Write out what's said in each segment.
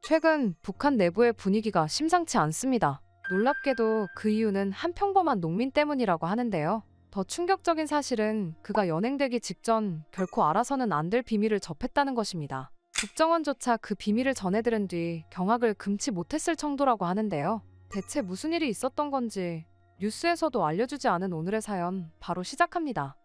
최근 북한 내부의 분위기가 심상치 않습니다. 놀랍게도 그 이유는 한 평범한 농민 때문이라고 하는데요. 더 충격적인 사실은 그가 연행되기 직전 결코 알아서는 안 될 비밀을 접했다는 것입니다. 국정원조차 그 비밀을 전해들은 뒤 경악을 금치 못했을 정도라고 하는데요. 대체 무슨 일이 있었던 건지 뉴스에서도 알려주지 않은 오늘의 사연 바로 시작합니다.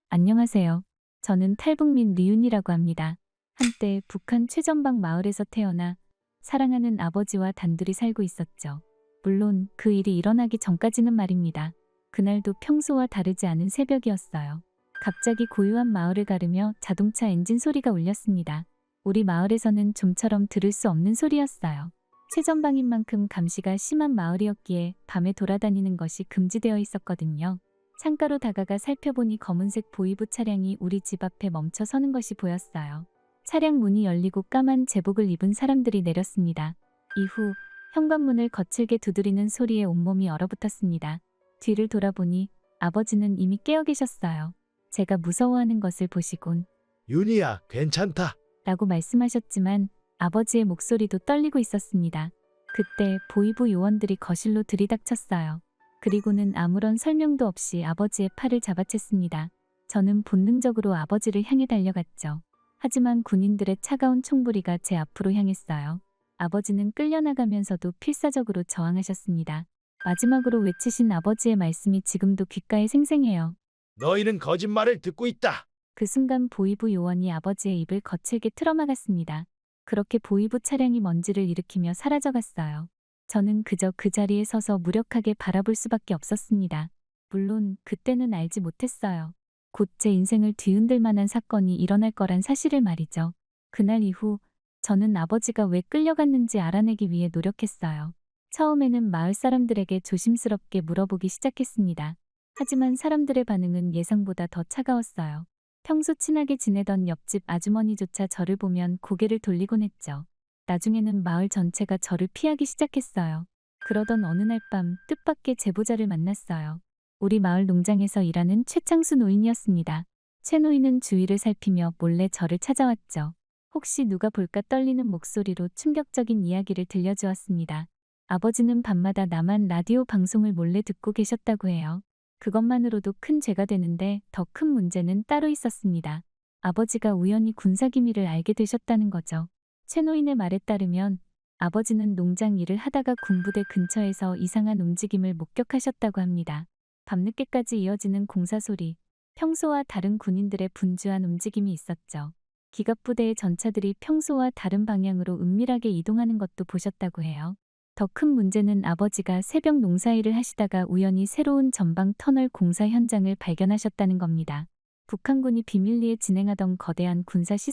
안녕하세요. 저는 탈북민 리윤이라고 합니다. 한때 북한 최전방 마을에서 태어나 사랑하는 아버지와 단둘이 살고 있었죠. 물론 그 일이 일어나기 전까지는 말입니다. 그날도 평소와 다르지 않은 새벽이었어요. 갑자기 고요한 마을을 가르며 자동차 엔진 소리가 울렸습니다. 우리 마을에서는 좀처럼 들을 수 없는 소리였어요. 최전방인 만큼 감시가 심한 마을이었기에 밤에 돌아다니는 것이 금지되어 있었거든요. 창가로 다가가 살펴보니 검은색 보이부 차량이 우리 집 앞에 멈춰 서는 것이 보였어요. 차량 문이 열리고 까만 제복을 입은 사람들이 내렸습니다. 이후 현관문을 거칠게 두드리는 소리에 온몸이 얼어붙었습니다. 뒤를 돌아보니 아버지는 이미 깨어 계셨어요. 제가 무서워하는 것을 보시곤 윤희야, 괜찮다. 라고 말씀하셨지만 아버지의 목소리도 떨리고 있었습니다. 그때 보이부 요원들이 거실로 들이닥쳤어요. 그리고는 아무런 설명도 없이 아버지의 팔을 잡아챘습니다. 저는 본능적으로 아버지를 향해 달려갔죠. 하지만 군인들의 차가운 총부리가 제 앞으로 향했어요. 아버지는 끌려나가면서도 필사적으로 저항하셨습니다. 마지막으로 외치신 아버지의 말씀이 지금도 귓가에 생생해요. 너희는 거짓말을 듣고 있다. 그 순간 보이부 요원이 아버지의 입을 거칠게 틀어막았습니다. 그렇게 보이부 차량이 먼지를 일으키며 사라져갔어요. 저는 그저 그 자리에 서서 무력하게 바라볼 수밖에 없었습니다. 물론 그때는 알지 못했어요. 곧 제 인생을 뒤흔들 만한 사건이 일어날 거란 사실을 말이죠. 그날 이후 저는 아버지가 왜 끌려갔는지 알아내기 위해 노력했어요. 처음에는 마을 사람들에게 조심스럽게 물어보기 시작했습니다. 하지만 사람들의 반응은 예상보다 더 차가웠어요. 평소 친하게 지내던 옆집 아주머니조차 저를 보면 고개를 돌리곤 했죠. 나중에는 마을 전체가 저를 피하기 시작했어요. 그러던 어느 날 밤 뜻밖의 제보자를 만났어요. 우리 마을 농장에서 일하는 최창수 노인이었습니다. 최 노인은 주위를 살피며 몰래 저를 찾아왔죠. 혹시 누가 볼까 떨리는 목소리로 충격적인 이야기를 들려주었습니다. 아버지는 밤마다 나만 라디오 방송을 몰래 듣고 계셨다고 해요. 그것만으로도 큰 죄가 되는데 더 큰 문제는 따로 있었습니다. 아버지가 우연히 군사기밀을 알게 되셨다는 거죠. 최 노인의 말에 따르면 아버지는 농장 일을 하다가 군부대 근처에서 이상한 움직임을 목격하셨다고 합니다. 밤늦게까지 이어지는 공사 소리, 평소와 다른 군인들의 분주한 움직임이 있었죠. 기갑부대의 전차들이 평소와 다른 방향으로 은밀하게 이동하는 것도 보셨다고 해요. 더 큰 문제는 아버지가 새벽 농사일을 하시다가 우연히 새로운 전방 터널 공사 현장을 발견하셨다는 겁니다. 북한군이 비밀리에 진행하던 거대한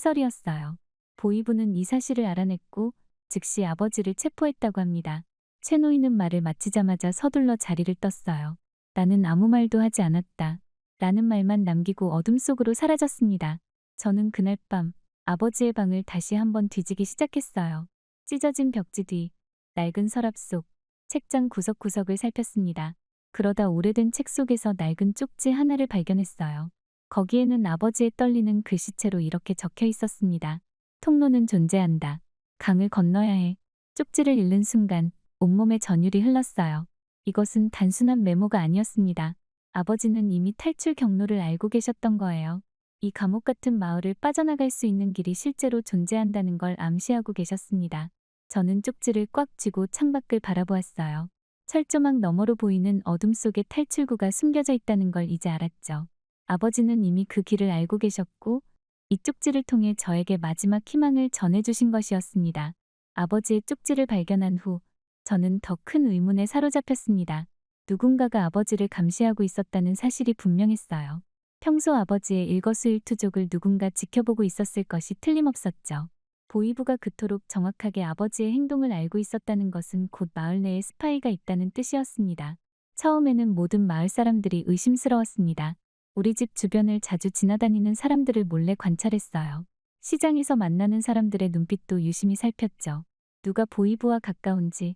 군사시설이었어요. 보이부는 이 사실을 알아냈고 즉시 아버지를 체포했다고 합니다. 최 노인은 말을 마치자마자 서둘러 자리를 떴어요. 나는 아무 말도 하지 않았다. 라는 말만 남기고 어둠 속으로 사라졌습니다. 저는 그날 밤 아버지의 방을 다시 한번 뒤지기 시작했어요. 찢어진 벽지 뒤, 낡은 서랍 속, 책장 구석구석을 살폈습니다. 그러다 오래된 책 속에서 낡은 쪽지 하나를 발견했어요. 거기에는 아버지의 떨리는 글씨체로 이렇게 적혀 있었습니다. 통로는 존재한다. 강을 건너야 해. 쪽지를 읽는 순간 온몸에 전율이 흘렀어요. 이것은 단순한 메모가 아니었습니다. 아버지는 이미 탈출 경로를 알고 계셨던 거예요. 이 감옥 같은 마을을 빠져나갈 수 있는 길이 실제로 존재한다는 걸 암시하고 계셨습니다. 저는 쪽지를 꽉 쥐고 창밖을 바라보았어요. 철조망 너머로 보이는 어둠 속에 탈출구가 숨겨져 있다는 걸 이제 알았죠. 아버지는 이미 그 길을 알고 계셨고 이 쪽지를 통해 저에게 마지막 희망을 전해주신 것이었습니다. 아버지의 쪽지를 발견한 후 저는 더 큰 의문에 사로잡혔습니다. 누군가가 아버지를 감시하고 있었다는 사실이 분명했어요. 평소 아버지의 일거수일투족을 누군가 지켜보고 있었을 것이 틀림없었죠. 보이부가 그토록 정확하게 아버지의 행동을 알고 있었다는 것은 곧 마을 내에 스파이가 있다는 뜻이었습니다. 처음에는 모든 마을 사람들이 의심스러웠습니다. 우리 집 주변을 자주 지나다니는 사람들을 몰래 관찰했어요. 시장에서 만나는 사람들의 눈빛도 유심히 살폈죠. 누가 보이부와 가까운지,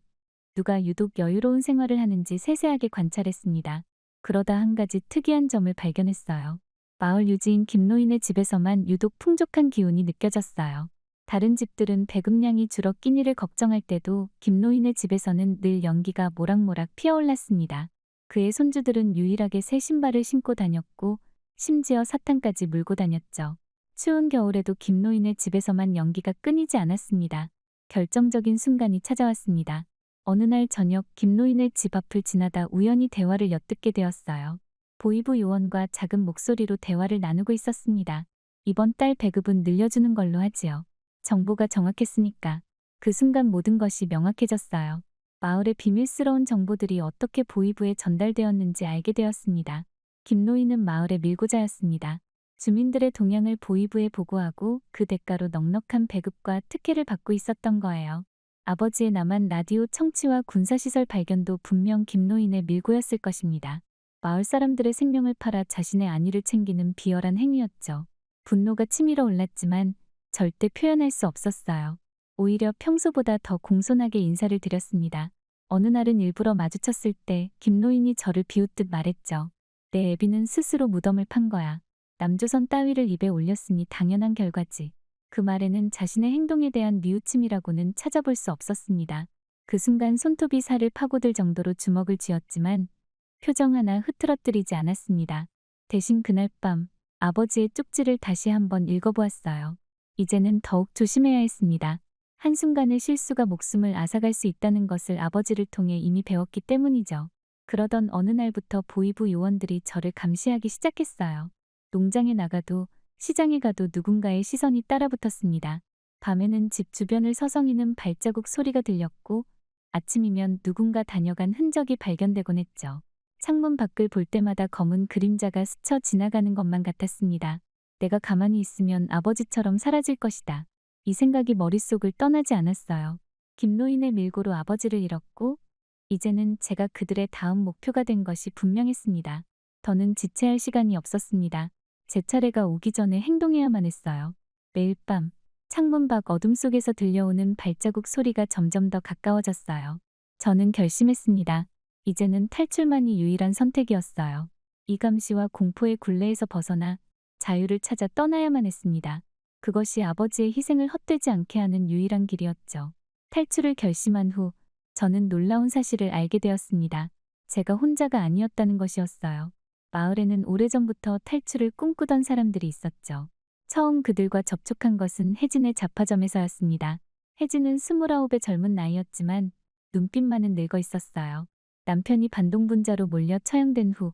누가 유독 여유로운 생활을 하는지 세세하게 관찰했습니다. 그러다 한 가지 특이한 점을 발견했어요. 마을 유지인 김노인의 집에서만 유독 풍족한 기운이 느껴졌어요. 다른 집들은 배급량이 줄어 끼니를 걱정할 때도 김노인의 집에서는 늘 연기가 모락모락 피어올랐습니다. 그의 손주들은 유일하게 새 신발을 신고 다녔고 심지어 사탕까지 물고 다녔죠. 추운 겨울에도 김노인의 집에서만 연기가 끊이지 않았습니다. 결정적인 순간이 찾아왔습니다. 어느 날 저녁 김노인의 집 앞을 지나다 우연히 대화를 엿듣게 되었어요. 보이부 요원과 작은 목소리로 대화를 나누고 있었습니다. 이번 달 배급은 늘려주는 걸로 하지요. 정보가 정확했으니까. 그 순간 모든 것이 명확해졌어요. 마을의 비밀스러운 정보들이 어떻게 보이부에 전달되었는지 알게 되었습니다. 김노인은 마을의 밀고자였습니다. 주민들의 동향을 보이부에 보고하고 그 대가로 넉넉한 배급과 특혜를 받고 있었던 거예요. 아버지의 남한 라디오 청취와 군사시설 발견도 분명 김노인의 밀고였을 것입니다. 마을 사람들의 생명을 팔아 자신의 안위를 챙기는 비열한 행위였죠. 분노가 치밀어 올랐지만 절대 표현할 수 없었어요. 오히려 평소보다 더 공손하게 인사를 드렸습니다. 어느 날은 일부러 마주쳤을 때 김노인이 저를 비웃듯 말했죠. 내 애비는 스스로 무덤을 판 거야. 남조선 따위를 입에 올렸으니 당연한 결과지. 그 말에는 자신의 행동에 대한 뉘우침이라고는 찾아볼 수 없었습니다. 그 순간 손톱이 살을 파고들 정도로 주먹을 쥐었지만 표정 하나 흐트러뜨리지 않았습니다. 대신 그날 밤 아버지의 쪽지를 다시 한번 읽어보았어요. 이제는 더욱 조심해야 했습니다. 한순간의 실수가 목숨을 앗아갈 수 있다는 것을 아버지를 통해 이미 배웠기 때문이죠. 그러던 어느 날부터 보이부 요원들이 저를 감시하기 시작했어요. 농장에 나가도 시장에 가도 누군가의 시선이 따라붙었습니다. 밤에는 집 주변을 서성이는 발자국 소리가 들렸고 아침이면 누군가 다녀간 흔적이 발견되곤 했죠. 창문 밖을 볼 때마다 검은 그림자가 스쳐 지나가는 것만 같았습니다. 내가 가만히 있으면 아버지처럼 사라질 것이다. 이 생각이 머릿속을 떠나지 않았어요. 김노인의 밀고로 아버지를 잃었고 이제는 제가 그들의 다음 목표가 된 것이 분명했습니다. 더는 지체할 시간이 없었습니다. 제 차례가 오기 전에 행동해야만 했어요. 매일 밤 창문 밖 어둠 속에서 들려오는 발자국 소리가 점점 더 가까워졌어요. 저는 결심했습니다. 이제는 탈출만이 유일한 선택이었어요. 이 감시와 공포의 굴레에서 벗어나 자유를 찾아 떠나야만 했습니다. 그것이 아버지의 희생을 헛되지 않게 하는 유일한 길이었죠. 탈출을 결심한 후 저는 놀라운 사실을 알게 되었습니다. 제가 혼자가 아니었다는 것이었어요. 마을에는 오래전부터 탈출을 꿈꾸던 사람들이 있었죠. 처음 그들과 접촉한 것은 혜진의 잡화점에서였습니다. 혜진은 29의 젊은 나이였지만 눈빛만은 늙어 있었어요. 남편이 반동분자로 몰려 처형된 후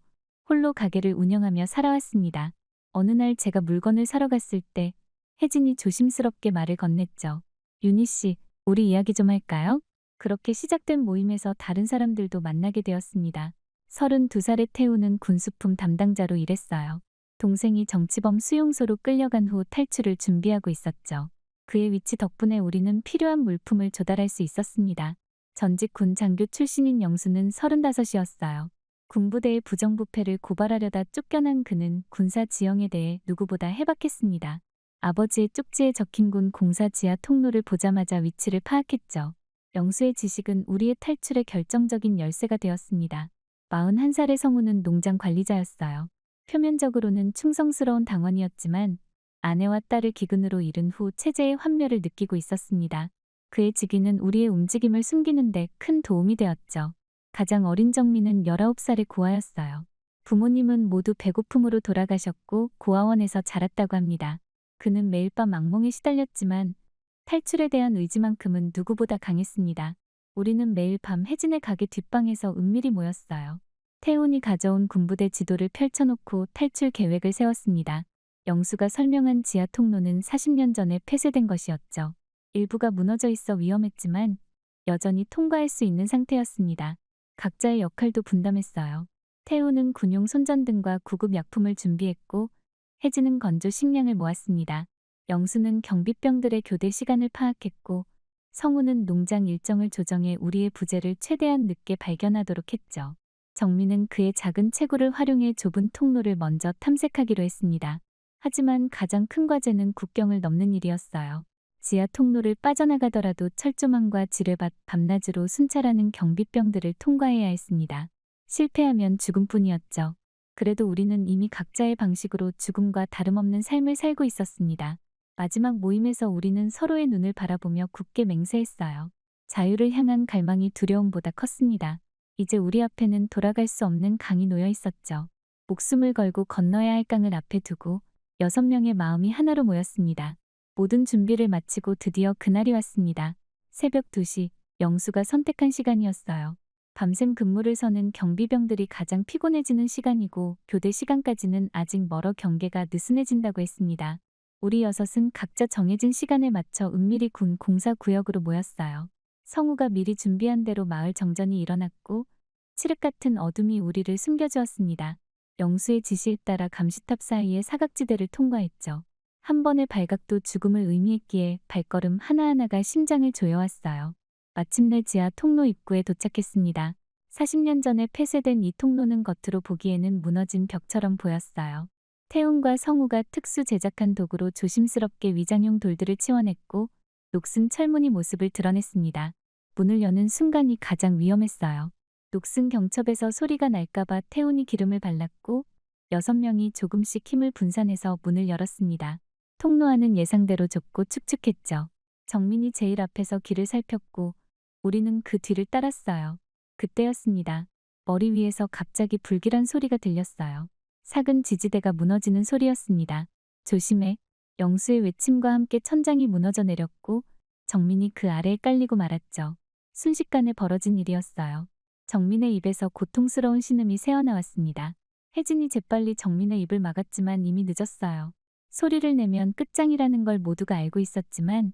홀로 가게를 운영하며 살아왔습니다. 어느 날 제가 물건을 사러 갔을 때 혜진이 조심스럽게 말을 건넸죠. 윤희 씨, 우리 이야기 좀 할까요? 그렇게 시작된 모임에서 다른 사람들도 만나게 되었습니다. 32살의 태우는 군수품 담당자로 일했어요. 동생이 정치범 수용소로 끌려간 후 탈출을 준비하고 있었죠. 그의 위치 덕분에 우리는 필요한 물품을 조달할 수 있었습니다. 전직 군 장교 출신인 영수는 35이었어요. 군부대의 부정부패를 고발하려다 쫓겨난 그는 군사 지형에 대해 누구보다 해박했습니다. 아버지의 쪽지에 적힌 군 공사 지하 통로를 보자마자 위치를 파악했죠. 영수의 지식은 우리의 탈출의 결정적인 열쇠가 되었습니다. 41살의 성우는 농장 관리자였어요. 표면적으로는 충성스러운 당원이었지만 아내와 딸을 기근으로 잃은 후 체제의 환멸을 느끼고 있었습니다. 그의 직위는 우리의 움직임을 숨기는 데 큰 도움이 되었죠. 가장 어린 정민은 19살의 고아였어요. 부모님은 모두 배고픔으로 돌아가셨고 고아원에서 자랐다고 합니다. 그는 매일 밤 악몽에 시달렸지만 탈출에 대한 의지만큼은 누구보다 강했습니다. 우리는 매일 밤 혜진의 가게 뒷방에서 은밀히 모였어요. 태훈이 가져온 군부대 지도를 펼쳐놓고 탈출 계획을 세웠습니다. 영수가 설명한 지하 통로는 40년 전에 폐쇄된 것이었죠. 일부가 무너져 있어 위험했지만 여전히 통과할 수 있는 상태였습니다. 각자의 역할도 분담했어요. 태우는 군용 손전등과 구급 약품을 준비했고 혜진은 건조 식량을 모았습니다. 영수는 경비병들의 교대 시간을 파악했고 성우는 농장 일정을 조정해 우리의 부재를 최대한 늦게 발견하도록 했죠. 정민은 그의 작은 체구를 활용해 좁은 통로를 먼저 탐색하기로 했습니다. 하지만 가장 큰 과제는 국경을 넘는 일이었어요. 지하 통로를 빠져나가더라도 철조망과 지뢰밭, 밤낮으로 순찰하는 경비병들을 통과해야 했습니다. 실패하면 죽음뿐이었죠. 그래도 우리는 이미 각자의 방식으로 죽음과 다름없는 삶을 살고 있었습니다. 마지막 모임에서 우리는 서로의 눈을 바라보며 굳게 맹세했어요. 자유를 향한 갈망이 두려움보다 컸습니다. 이제 우리 앞에는 돌아갈 수 없는 강이 놓여 있었죠. 목숨을 걸고 건너야 할 강을 앞에 두고 6명의 마음이 하나로 모였습니다. 모든 준비를 마치고 드디어 그날이 왔습니다. 새벽 2시, 영수가 선택한 시간이었어요. 밤샘 근무를 서는 경비병들이 가장 피곤해지는 시간이고 교대 시간까지는 아직 멀어 경계가 느슨해진다고 했습니다. 우리 6은 각자 정해진 시간에 맞춰 은밀히 군 공사구역으로 모였어요. 성우가 미리 준비한 대로 마을 정전이 일어났고 칠흑 같은 어둠이 우리를 숨겨주었습니다. 영수의 지시에 따라 감시탑 사이의 사각지대를 통과했죠. 한 번의 발각도 죽음을 의미했기에 발걸음 하나하나가 심장을 조여왔어요. 마침내 지하 통로 입구에 도착했습니다. 40년 전에 폐쇄된 이 통로는 겉으로 보기에는 무너진 벽처럼 보였어요. 태훈과 성우가 특수 제작한 도구로 조심스럽게 위장용 돌들을 치워냈고 녹슨 철문이 모습을 드러냈습니다. 문을 여는 순간이 가장 위험했어요. 녹슨 경첩에서 소리가 날까봐 태훈이 기름을 발랐고 6명이 조금씩 힘을 분산해서 문을 열었습니다. 통로 안은 예상대로 좁고 축축했죠. 정민이 제일 앞에서 길을 살폈고 우리는 그 뒤를 따랐어요. 그때였습니다. 머리 위에서 갑자기 불길한 소리가 들렸어요. 삭은 지지대가 무너지는 소리였습니다. 조심해. 영수의 외침과 함께 천장이 무너져 내렸고 정민이 그 아래에 깔리고 말았죠. 순식간에 벌어진 일이었어요. 정민의 입에서 고통스러운 신음이 새어나왔습니다. 혜진이 재빨리 정민의 입을 막았지만 이미 늦었어요. 소리를 내면 끝장이라는 걸 모두가 알고 있었지만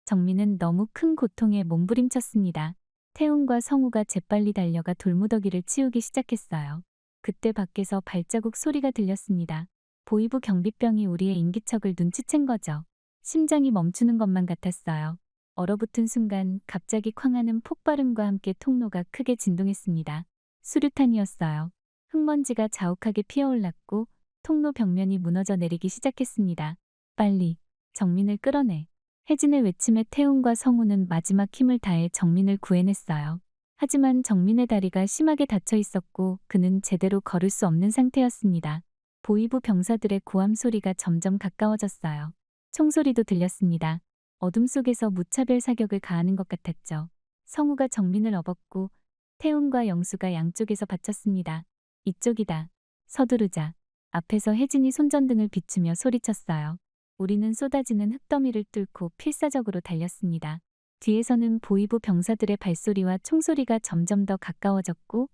정민은 너무 큰 고통에 몸부림쳤습니다. 태훈과 성우가 재빨리 달려가 돌무더기를 치우기 시작했어요. 그때 밖에서 발자국 소리가 들렸습니다. 보이부 경비병이 우리의 인기척을 눈치챈 거죠. 심장이 멈추는 것만 같았어요. 얼어붙은 순간 갑자기 쾅하는 폭발음과 함께 통로가 크게 진동했습니다. 수류탄이었어요. 흙먼지가 자욱하게 피어올랐고 통로 벽면이 무너져 내리기 시작했습니다. 빨리 정민을 끌어내. 혜진의 외침에 태훈과 성우는 마지막 힘을 다해 정민을 구해냈어요. 하지만 정민의 다리가 심하게 다쳐 있었고 그는 제대로 걸을 수 없는 상태였습니다. 보이부 병사들의 고함 소리가 점점 가까워졌어요. 총소리도 들렸습니다. 어둠 속에서 무차별 사격을 가하는 것 같았죠. 성우가 정민을 업었고 태훈과 영수가 양쪽에서 받쳤습니다. 이쪽이다. 서두르자. 앞에서 혜진이 손전등을 비추며 소리쳤어요. 우리는 쏟아지는 흙더미를 뚫고 필사적으로 달렸습니다. 뒤에서는 보이부 병사들의 발소리와 총소리가 점점 더 가까워졌고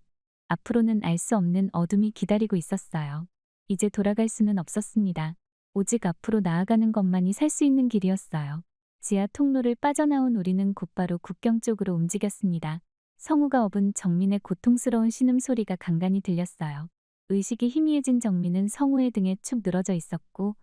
앞으로는 알 수 없는 어둠이 기다리고 있었어요. 이제 돌아갈 수는 없었습니다. 오직 앞으로 나아가는 것만이 살 수 있는 길이었어요. 지하 통로를 빠져나온 우리는 곧바로 국경 쪽으로 움직였습니다. 성우가 업은 정민의 고통스러운 신음소리가 간간히 들렸어요. 의식이 희미해진 정민은 성우의 등에 축 늘어져 있었고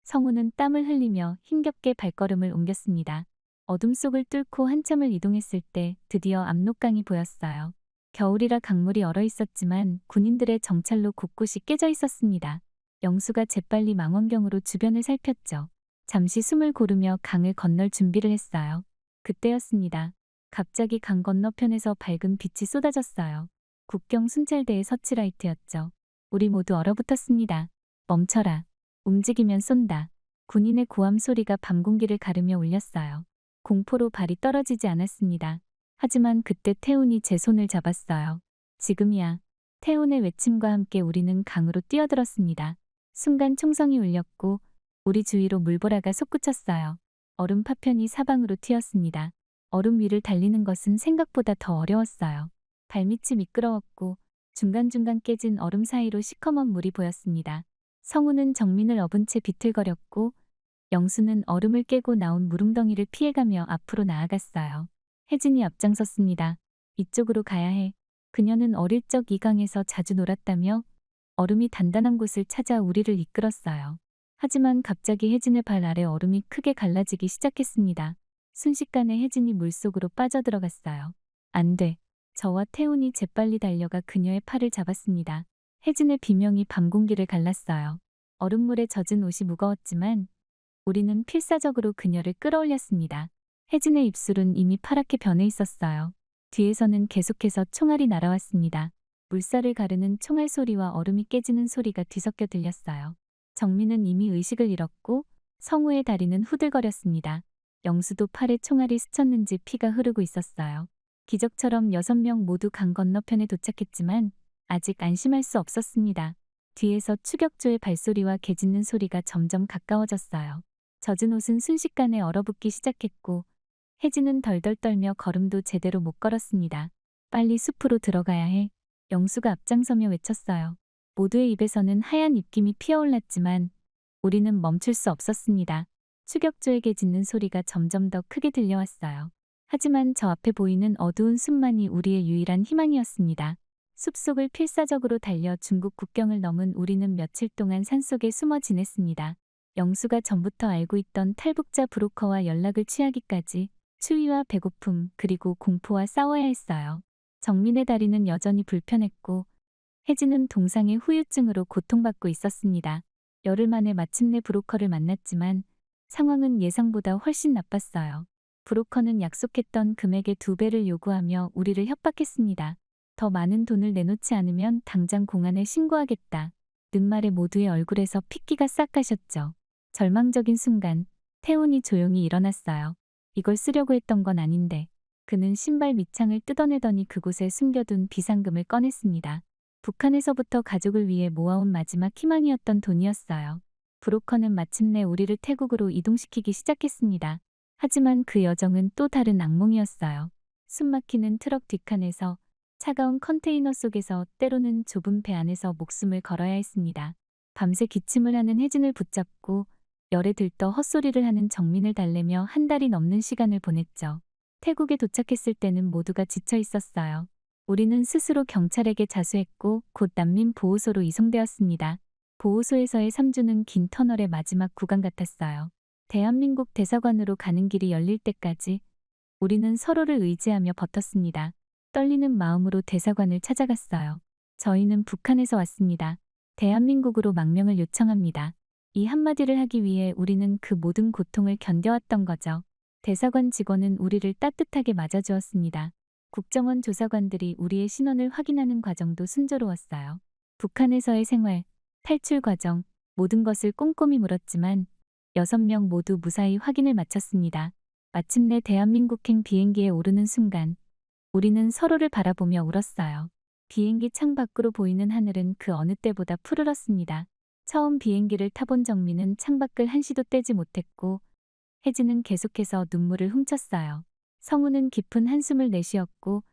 성우는 땀을 흘리며 힘겹게 발걸음을 옮겼습니다. 어둠 속을 뚫고 한참을 이동했을 때 드디어 압록강이 보였어요. 겨울이라 강물이 얼어 있었지만 군인들의 정찰로 곳곳이 깨져 있었습니다. 영수가 재빨리 망원경으로 주변을 살폈죠. 잠시 숨을 고르며 강을 건널 준비를 했어요. 그때였습니다. 갑자기 강 건너편에서 밝은 빛이 쏟아졌어요. 국경 순찰대의 서치라이트였죠. 우리 모두 얼어붙었습니다. 멈춰라. 움직이면 쏜다. 군인의 고함 소리가 밤 공기를 가르며 울렸어요. 공포로 발이 떨어지지 않았습니다. 하지만 그때 태훈이 제 손을 잡았어요. 지금이야. 태훈의 외침과 함께 우리는 강으로 뛰어들었습니다. 순간 총성이 울렸고 우리 주위로 물보라가 솟구쳤어요. 얼음 파편이 사방으로 튀었습니다. 얼음 위를 달리는 것은 생각보다 더 어려웠어요. 발밑이 미끄러웠고 중간중간 깨진 얼음 사이로 시커먼 물이 보였습니다. 성우는 정민을 업은 채 비틀거렸고 영수는 얼음을 깨고 나온 물웅덩이를 피해가며 앞으로 나아갔어요. 혜진이 앞장섰습니다. 이쪽으로 가야 해. 그녀는 어릴 적 이 강에서 자주 놀았다며 얼음이 단단한 곳을 찾아 우리를 이끌었어요. 하지만 갑자기 혜진의 발 아래 얼음이 크게 갈라지기 시작했습니다. 순식간에 혜진이 물속으로 빠져들어갔어요. 안 돼. 저와 태훈이 재빨리 달려가 그녀의 팔을 잡았습니다. 혜진의 비명이 밤 공기를 갈랐어요. 얼음물에 젖은 옷이 무거웠지만 우리는 필사적으로 그녀를 끌어올렸습니다. 혜진의 입술은 이미 파랗게 변해 있었어요. 뒤에서는 계속해서 총알이 날아왔습니다. 물살을 가르는 총알 소리와 얼음이 깨지는 소리가 뒤섞여 들렸어요. 정민은 이미 의식을 잃었고 성우의 다리는 후들거렸습니다. 영수도 팔에 총알이 스쳤는지 피가 흐르고 있었어요. 기적처럼 6명 모두 강 건너편에 도착했지만 아직 안심할 수 없었습니다. 뒤에서 추격조의 발소리와 개 짖는 소리가 점점 가까워졌어요. 젖은 옷은 순식간에 얼어붙기 시작했고 혜진은 덜덜 떨며 걸음도 제대로 못 걸었습니다. 빨리 숲으로 들어가야 해. 영수가 앞장서며 외쳤어요. 모두의 입에서는 하얀 입김이 피어올랐지만 우리는 멈출 수 없었습니다. 추격조에게 짖는 소리가 점점 더 크게 들려왔어요. 하지만 저 앞에 보이는 어두운 숲만이 우리의 유일한 희망이었습니다. 숲속을 필사적으로 달려 중국 국경을 넘은 우리는 며칠 동안 산속에 숨어 지냈습니다. 영수가 전부터 알고 있던 탈북자 브로커와 연락을 취하기까지 추위와 배고픔 그리고 공포와 싸워야 했어요. 정민의 다리는 여전히 불편했고 혜진은 동상의 후유증으로 고통받고 있었습니다. 열흘 만에 마침내 브로커를 만났지만 상황은 예상보다 훨씬 나빴어요. 브로커는 약속했던 금액의 2배를 요구하며 우리를 협박했습니다. 더 많은 돈을 내놓지 않으면 당장 공안에 신고하겠다. 는 말에 모두의 얼굴에서 핏기가 싹 가셨죠. 절망적인 순간 태훈이 조용히 일어났어요. 이걸 쓰려고 했던 건 아닌데. 그는 신발 밑창을 뜯어내더니 그곳에 숨겨둔 비상금을 꺼냈습니다. 북한에서부터 가족을 위해 모아온 마지막 희망이었던 돈이었어요. 브로커는 마침내 우리를 태국으로 이동시키기 시작했습니다. 하지만 그 여정은 또 다른 악몽이었어요. 숨막히는 트럭 뒷칸에서 차가운 컨테이너 속에서 때로는 좁은 배 안에서 목숨을 걸어야 했습니다. 밤새 기침을 하는 혜진을 붙잡고 열에 들떠 헛소리를 하는 정민을 달래며 한 달이 넘는 시간을 보냈죠. 태국에 도착했을 때는 모두가 지쳐 있었어요. 우리는 스스로 경찰에게 자수했고 곧 난민 보호소로 이송되었습니다. 보호소에서의 3주는 긴 터널의 마지막 구간 같았어요. 대한민국 대사관으로 가는 길이 열릴 때까지 우리는 서로를 의지하며 버텼습니다. 떨리는 마음으로 대사관을 찾아갔어요. 저희는 북한에서 왔습니다. 대한민국으로 망명을 요청합니다. 이 한마디를 하기 위해 우리는 그 모든 고통을 견뎌왔던 거죠. 대사관 직원은 우리를 따뜻하게 맞아주었습니다. 국정원 조사관들이 우리의 신원을 확인하는 과정도 순조로웠어요. 북한에서의 생활, 탈출 과정, 모든 것을 꼼꼼히 물었지만 6명 모두 무사히 확인을 마쳤습니다. 마침내 대한민국행 비행기에 오르는 순간 우리는 서로를 바라보며 울었어요. 비행기 창 밖으로 보이는 하늘은 그 어느 때보다 푸르렀습니다. 처음 비행기를 타본 정민은 창밖을 한시도 떼지 못했고 혜진은 계속해서 눈물을 훔쳤어요. 성우는 깊은 한숨을 내쉬었고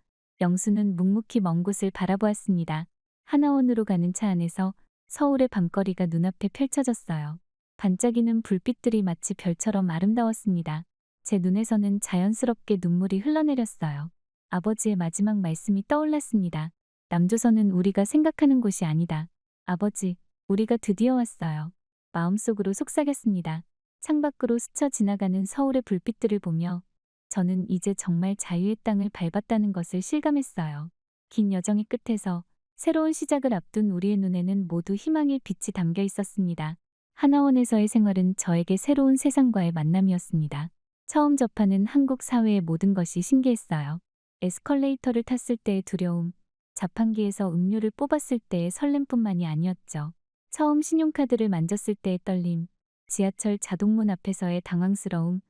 영수는 묵묵히 먼 곳을 바라보았습니다. 하나원으로 가는 차 안에서 서울의 밤거리가 눈앞에 펼쳐졌어요. 반짝이는 불빛들이 마치 별처럼 아름다웠습니다. 제 눈에서는 자연스럽게 눈물이 흘러내렸어요. 아버지의 마지막 말씀이 떠올랐습니다. 남조선은 우리가 생각하는 곳이 아니다. 아버지, 우리가 드디어 왔어요. 마음속으로 속삭였습니다. 창밖으로 스쳐 지나가는 서울의 불빛들을 보며 저는 이제 정말 자유의 땅을 밟았다는 것을 실감했어요. 긴 여정의 끝에서 새로운 시작을 앞둔 우리의 눈에는 모두 희망의 빛이 담겨 있었습니다. 하나원에서의 생활은 저에게 새로운 세상과의 만남이었습니다. 처음 접하는 한국 사회의 모든 것이 신기했어요. 에스컬레이터를 탔을 때의 두려움, 자판기에서 음료를 뽑았을 때의 설렘뿐만이 아니었죠. 처음 신용카드를 만졌을 때의 떨림, 지하철 자동문 앞에서의 당황스러움,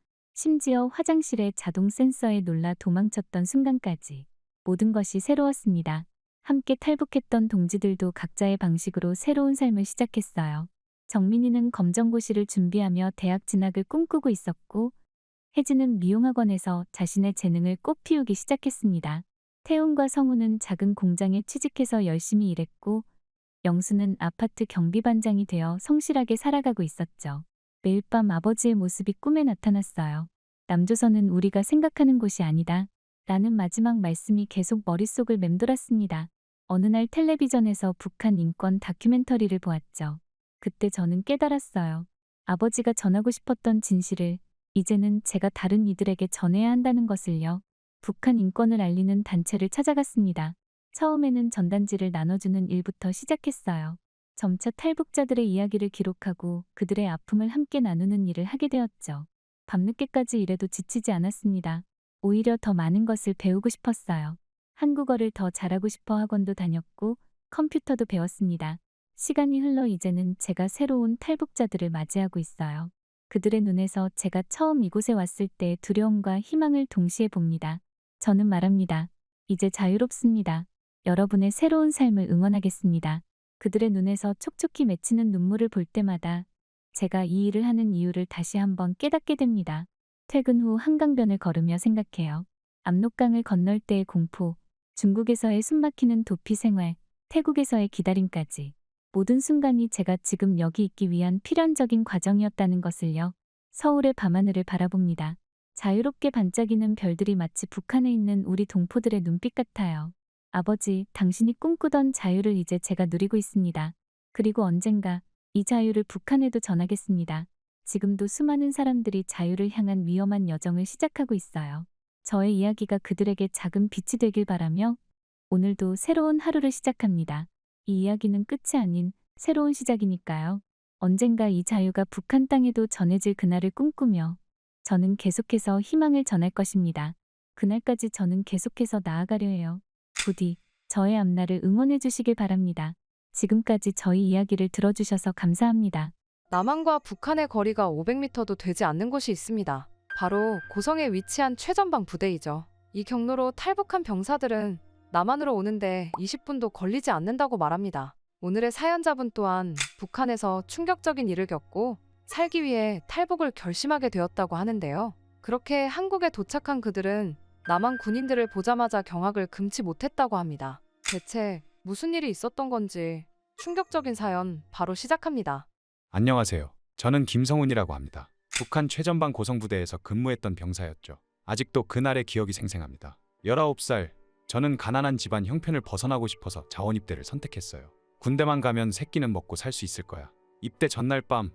심지어 화장실의 자동 센서에 놀라 도망쳤던 순간까지 모든 것이 새로웠습니다. 함께 탈북했던 동지들도 각자의 방식으로 새로운 삶을 시작했어요. 정민이는 검정고시를 준비하며 대학 진학을 꿈꾸고 있었고 혜진은 미용학원에서 자신의 재능을 꽃피우기 시작했습니다. 태훈과 성우는 작은 공장에 취직해서 열심히 일했고 영수는 아파트 경비반장이 되어 성실하게 살아가고 있었죠. 매일 밤 아버지의 모습이 꿈에 나타났어요. 남조선은 우리가 생각하는 곳이 아니다. 라는 마지막 말씀이 계속 머릿속을 맴돌았습니다. 어느 날 텔레비전에서 북한 인권 다큐멘터리를 보았죠. 그때 저는 깨달았어요. 아버지가 전하고 싶었던 진실을 이제는 제가 다른 이들에게 전해야 한다는 것을요. 북한 인권을 알리는 단체를 찾아갔습니다. 처음에는 전단지를 나눠주는 일부터 시작했어요. 점차 탈북자들의 이야기를 기록하고 그들의 아픔을 함께 나누는 일을 하게 되었죠. 밤늦게까지 일해도 지치지 않았습니다. 오히려 더 많은 것을 배우고 싶었어요. 한국어를 더 잘하고 싶어 학원도 다녔고 컴퓨터도 배웠습니다. 시간이 흘러 이제는 제가 새로운 탈북자들을 맞이하고 있어요. 그들의 눈에서 제가 처음 이곳에 왔을 때 두려움과 희망을 동시에 봅니다. 저는 말합니다. 이제 자유롭습니다. 여러분의 새로운 삶을 응원하겠습니다. 그들의 눈에서 촉촉히 맺히는 눈물을 볼 때마다 제가 이 일을 하는 이유를 다시 한번 깨닫게 됩니다. 퇴근 후 한강변을 걸으며 생각해요. 압록강을 건널 때의 공포, 중국에서의 숨막히는 도피 생활, 태국에서의 기다림까지 모든 순간이 제가 지금 여기 있기 위한 필연적인 과정이었다는 것을요. 서울의 밤하늘을 바라봅니다. 자유롭게 반짝이는 별들이 마치 북한에 있는 우리 동포들의 눈빛 같아요. 아버지, 당신이 꿈꾸던 자유를 이제 제가 누리고 있습니다. 그리고 언젠가 이 자유를 북한에도 전하겠습니다. 지금도 수많은 사람들이 자유를 향한 위험한 여정을 시작하고 있어요. 저의 이야기가 그들에게 작은 빛이 되길 바라며 오늘도 새로운 하루를 시작합니다. 이 이야기는 끝이 아닌 새로운 시작이니까요. 언젠가 이 자유가 북한 땅에도 전해질 그날을 꿈꾸며 저는 계속해서 희망을 전할 것입니다. 그날까지 저는 계속해서 나아가려 해요. 부디 저의 앞날을 응원해 주시길 바랍니다. 지금까지 저희 이야기를 들어주셔서 감사합니다. 남한과 북한의 거리가 500m도 되지 않는 곳이 있습니다. 바로 고성에 위치한 최전방 부대이죠. 이 경로로 탈북한 병사들은 남한으로 오는데 20분도 걸리지 않는다고 말합니다. 오늘의 사연자분 또한 북한에서 충격적인 일을 겪고 살기 위해 탈북을 결심하게 되었다고 하는데요. 그렇게 한국에 도착한 그들은 남한 군인들을 보자마자 경악을 금치 못했다고 합니다. 대체 무슨 일이 있었던 건지 충격적인 사연 바로 시작합니다. 안녕하세요. 저는 김성훈이라고 합니다. 북한 최전방 고성부대에서 근무했던 병사였죠. 아직도 그날의 기억이 생생합니다. 19살, 저는 가난한 집안 형편을 벗어나고 싶어서 자원입대를 선택했어요. 군대만 가면 새끼는 먹고 살 수 있을 거야. 입대 전날 밤,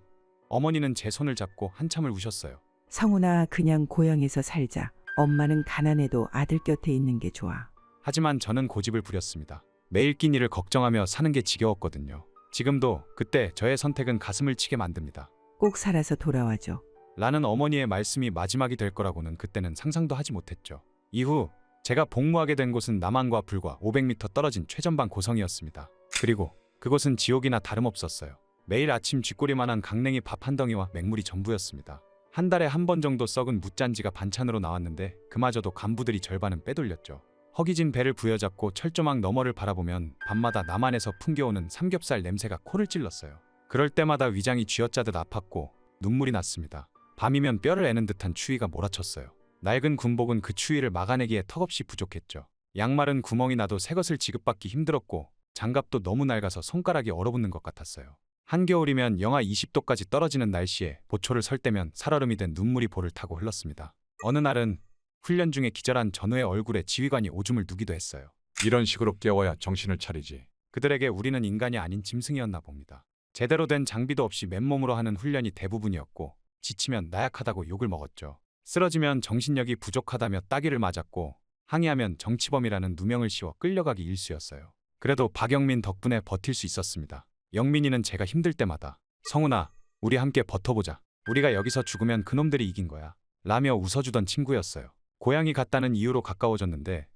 어머니는 제 손을 잡고 한참을 우셨어요. 성훈아, 그냥 고향에서 살자. 엄마는 가난해도 아들 곁에 있는 게 좋아. 하지만 저는 고집을 부렸습니다. 매일 낀 일을 걱정하며 사는 게 지겨웠거든요. 지금도 그때 저의 선택은 가슴을 치게 만듭니다. 꼭 살아서 돌아와줘. 라는 어머니의 말씀이 마지막이 될 거라고는 그때는 상상도 하지 못했죠. 이후 제가 복무하게 된 곳은 남한과 불과 500m 떨어진 최전방 고성이었습니다. 그리고 그곳은 지옥이나 다름없었어요. 매일 아침 쥐꼬리만한 강냉이 밥 한 덩이와 맹물이 전부였습니다. 한 달에 한 번 정도 썩은 뭇잔지가 반찬으로 나왔는데 그마저도 간부들이 절반은 빼돌렸죠. 허기진 배를 부여잡고 철조망 너머를 바라보면 밤마다 남한에서 풍겨오는 삼겹살 냄새가 코를 찔렀어요. 그럴 때마다 위장이 쥐어짜듯 아팠고 눈물이 났습니다. 밤이면 뼈를 애는 듯한 추위가 몰아쳤어요. 낡은 군복은 그 추위를 막아내기에 턱없이 부족했죠. 양말은 구멍이 나도 새것을 지급받기 힘들었고 장갑도 너무 낡아서 손가락이 얼어붙는 것 같았어요. 한겨울이면 영하 20도까지 떨어지는 날씨에 보초를 설 때면 살얼음이 된 눈물이 볼을 타고 흘렀습니다. 어느 날은 훈련 중에 기절한 전우의 얼굴에 지휘관이 오줌을 누기도 했어요. 이런 식으로 깨워야 정신을 차리지. 그들에게 우리는 인간이 아닌 짐승이었나 봅니다. 제대로 된 장비도 없이 맨몸으로 하는 훈련이 대부분이었고 지치면 나약하다고 욕을 먹었죠. 쓰러지면 정신력이 부족하다며 따귀를 맞았고 항의하면 정치범이라는 누명을 씌워 끌려가기 일쑤였어요. 그래도 박영민 덕분에 버틸 수 있었습니다. 영민이는 제가 힘들 때마다 성훈아, 우리 함께 버텨보자. 우리가 여기서 죽으면 그놈들이 이긴 거야. 라며 웃어주던 친구였어요. 고향이 같다는 이유로 가까워졌는데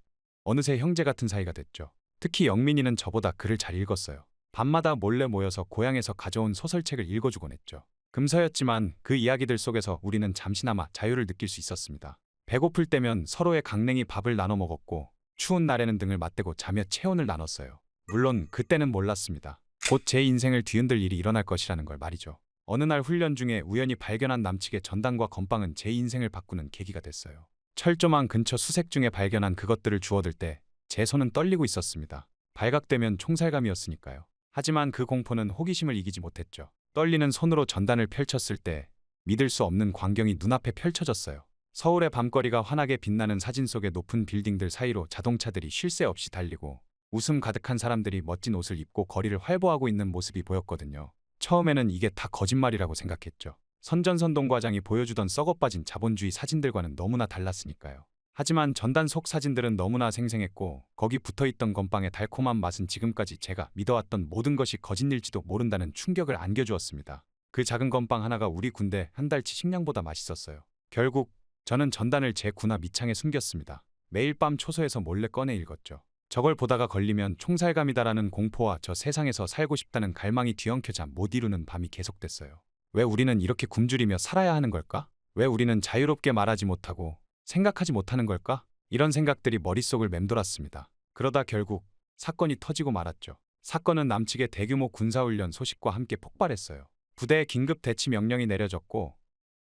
어느새 형제 같은 사이가 됐죠. 특히 영민이는 저보다 글을 잘 읽었어요. 밤마다 몰래 모여서 고향에서 가져온 소설책을 읽어주곤 했죠. 금서였지만 그 이야기들 속에서 우리는 잠시나마 자유를 느낄 수 있었습니다. 배고플 때면 서로의 강냉이 밥을 나눠 먹었고 추운 날에는 등을 맞대고 자며 체온을 나눴어요. 물론 그때는 몰랐습니다. 곧 제 인생을 뒤흔들 일이 일어날 것이라는 걸 말이죠. 어느 날 훈련 중에 우연히 발견한 남측의 전단과 건빵은 제 인생을 바꾸는 계기가 됐어요. 철조망 근처 수색 중에 발견한 그것들을 주워들 때 제 손은 떨리고 있었습니다. 발각되면 총살감이었으니까요. 하지만 그 공포는 호기심을 이기지 못했죠. 떨리는 손으로 전단을 펼쳤을 때 믿을 수 없는 광경이 눈앞에 펼쳐졌어요. 서울의 밤거리가 환하게 빛나는 사진 속의 높은 빌딩들 사이로 자동차들이 쉴 새 없이 달리고 웃음 가득한 사람들이 멋진 옷을 입고 거리를 활보하고 있는 모습이 보였거든요. 처음에는 이게 다 거짓말이라고 생각했죠. 선전선동과장이 보여주던 썩어빠진 자본주의 사진들과는 너무나 달랐으니까요. 하지만 전단 속 사진들은 너무나 생생했고 거기 붙어있던 건빵의 달콤한 맛은 지금까지 제가 믿어왔던 모든 것이 거짓일지도 모른다는 충격을 안겨주었습니다. 그 작은 건빵 하나가 우리 군대 한 달치 식량보다 맛있었어요. 결국 저는 전단을 제 군화 밑창에 숨겼습니다. 매일 밤 초소에서 몰래 꺼내 읽었죠. 저걸 보다가 걸리면 총살감이다라는 공포와 저 세상에서 살고 싶다는 갈망이 뒤엉켜자 못 이루는 밤이 계속됐어요. 왜 우리는 이렇게 굶주리며 살아야 하는 걸까? 왜 우리는 자유롭게 말하지 못하고 생각하지 못하는 걸까? 이런 생각들이 머릿속을 맴돌았습니다. 그러다 결국 사건이 터지고 말았죠. 사건은 남측의 대규모 군사훈련 소식과 함께 폭발했어요. 부대에 긴급 대치 명령이 내려졌고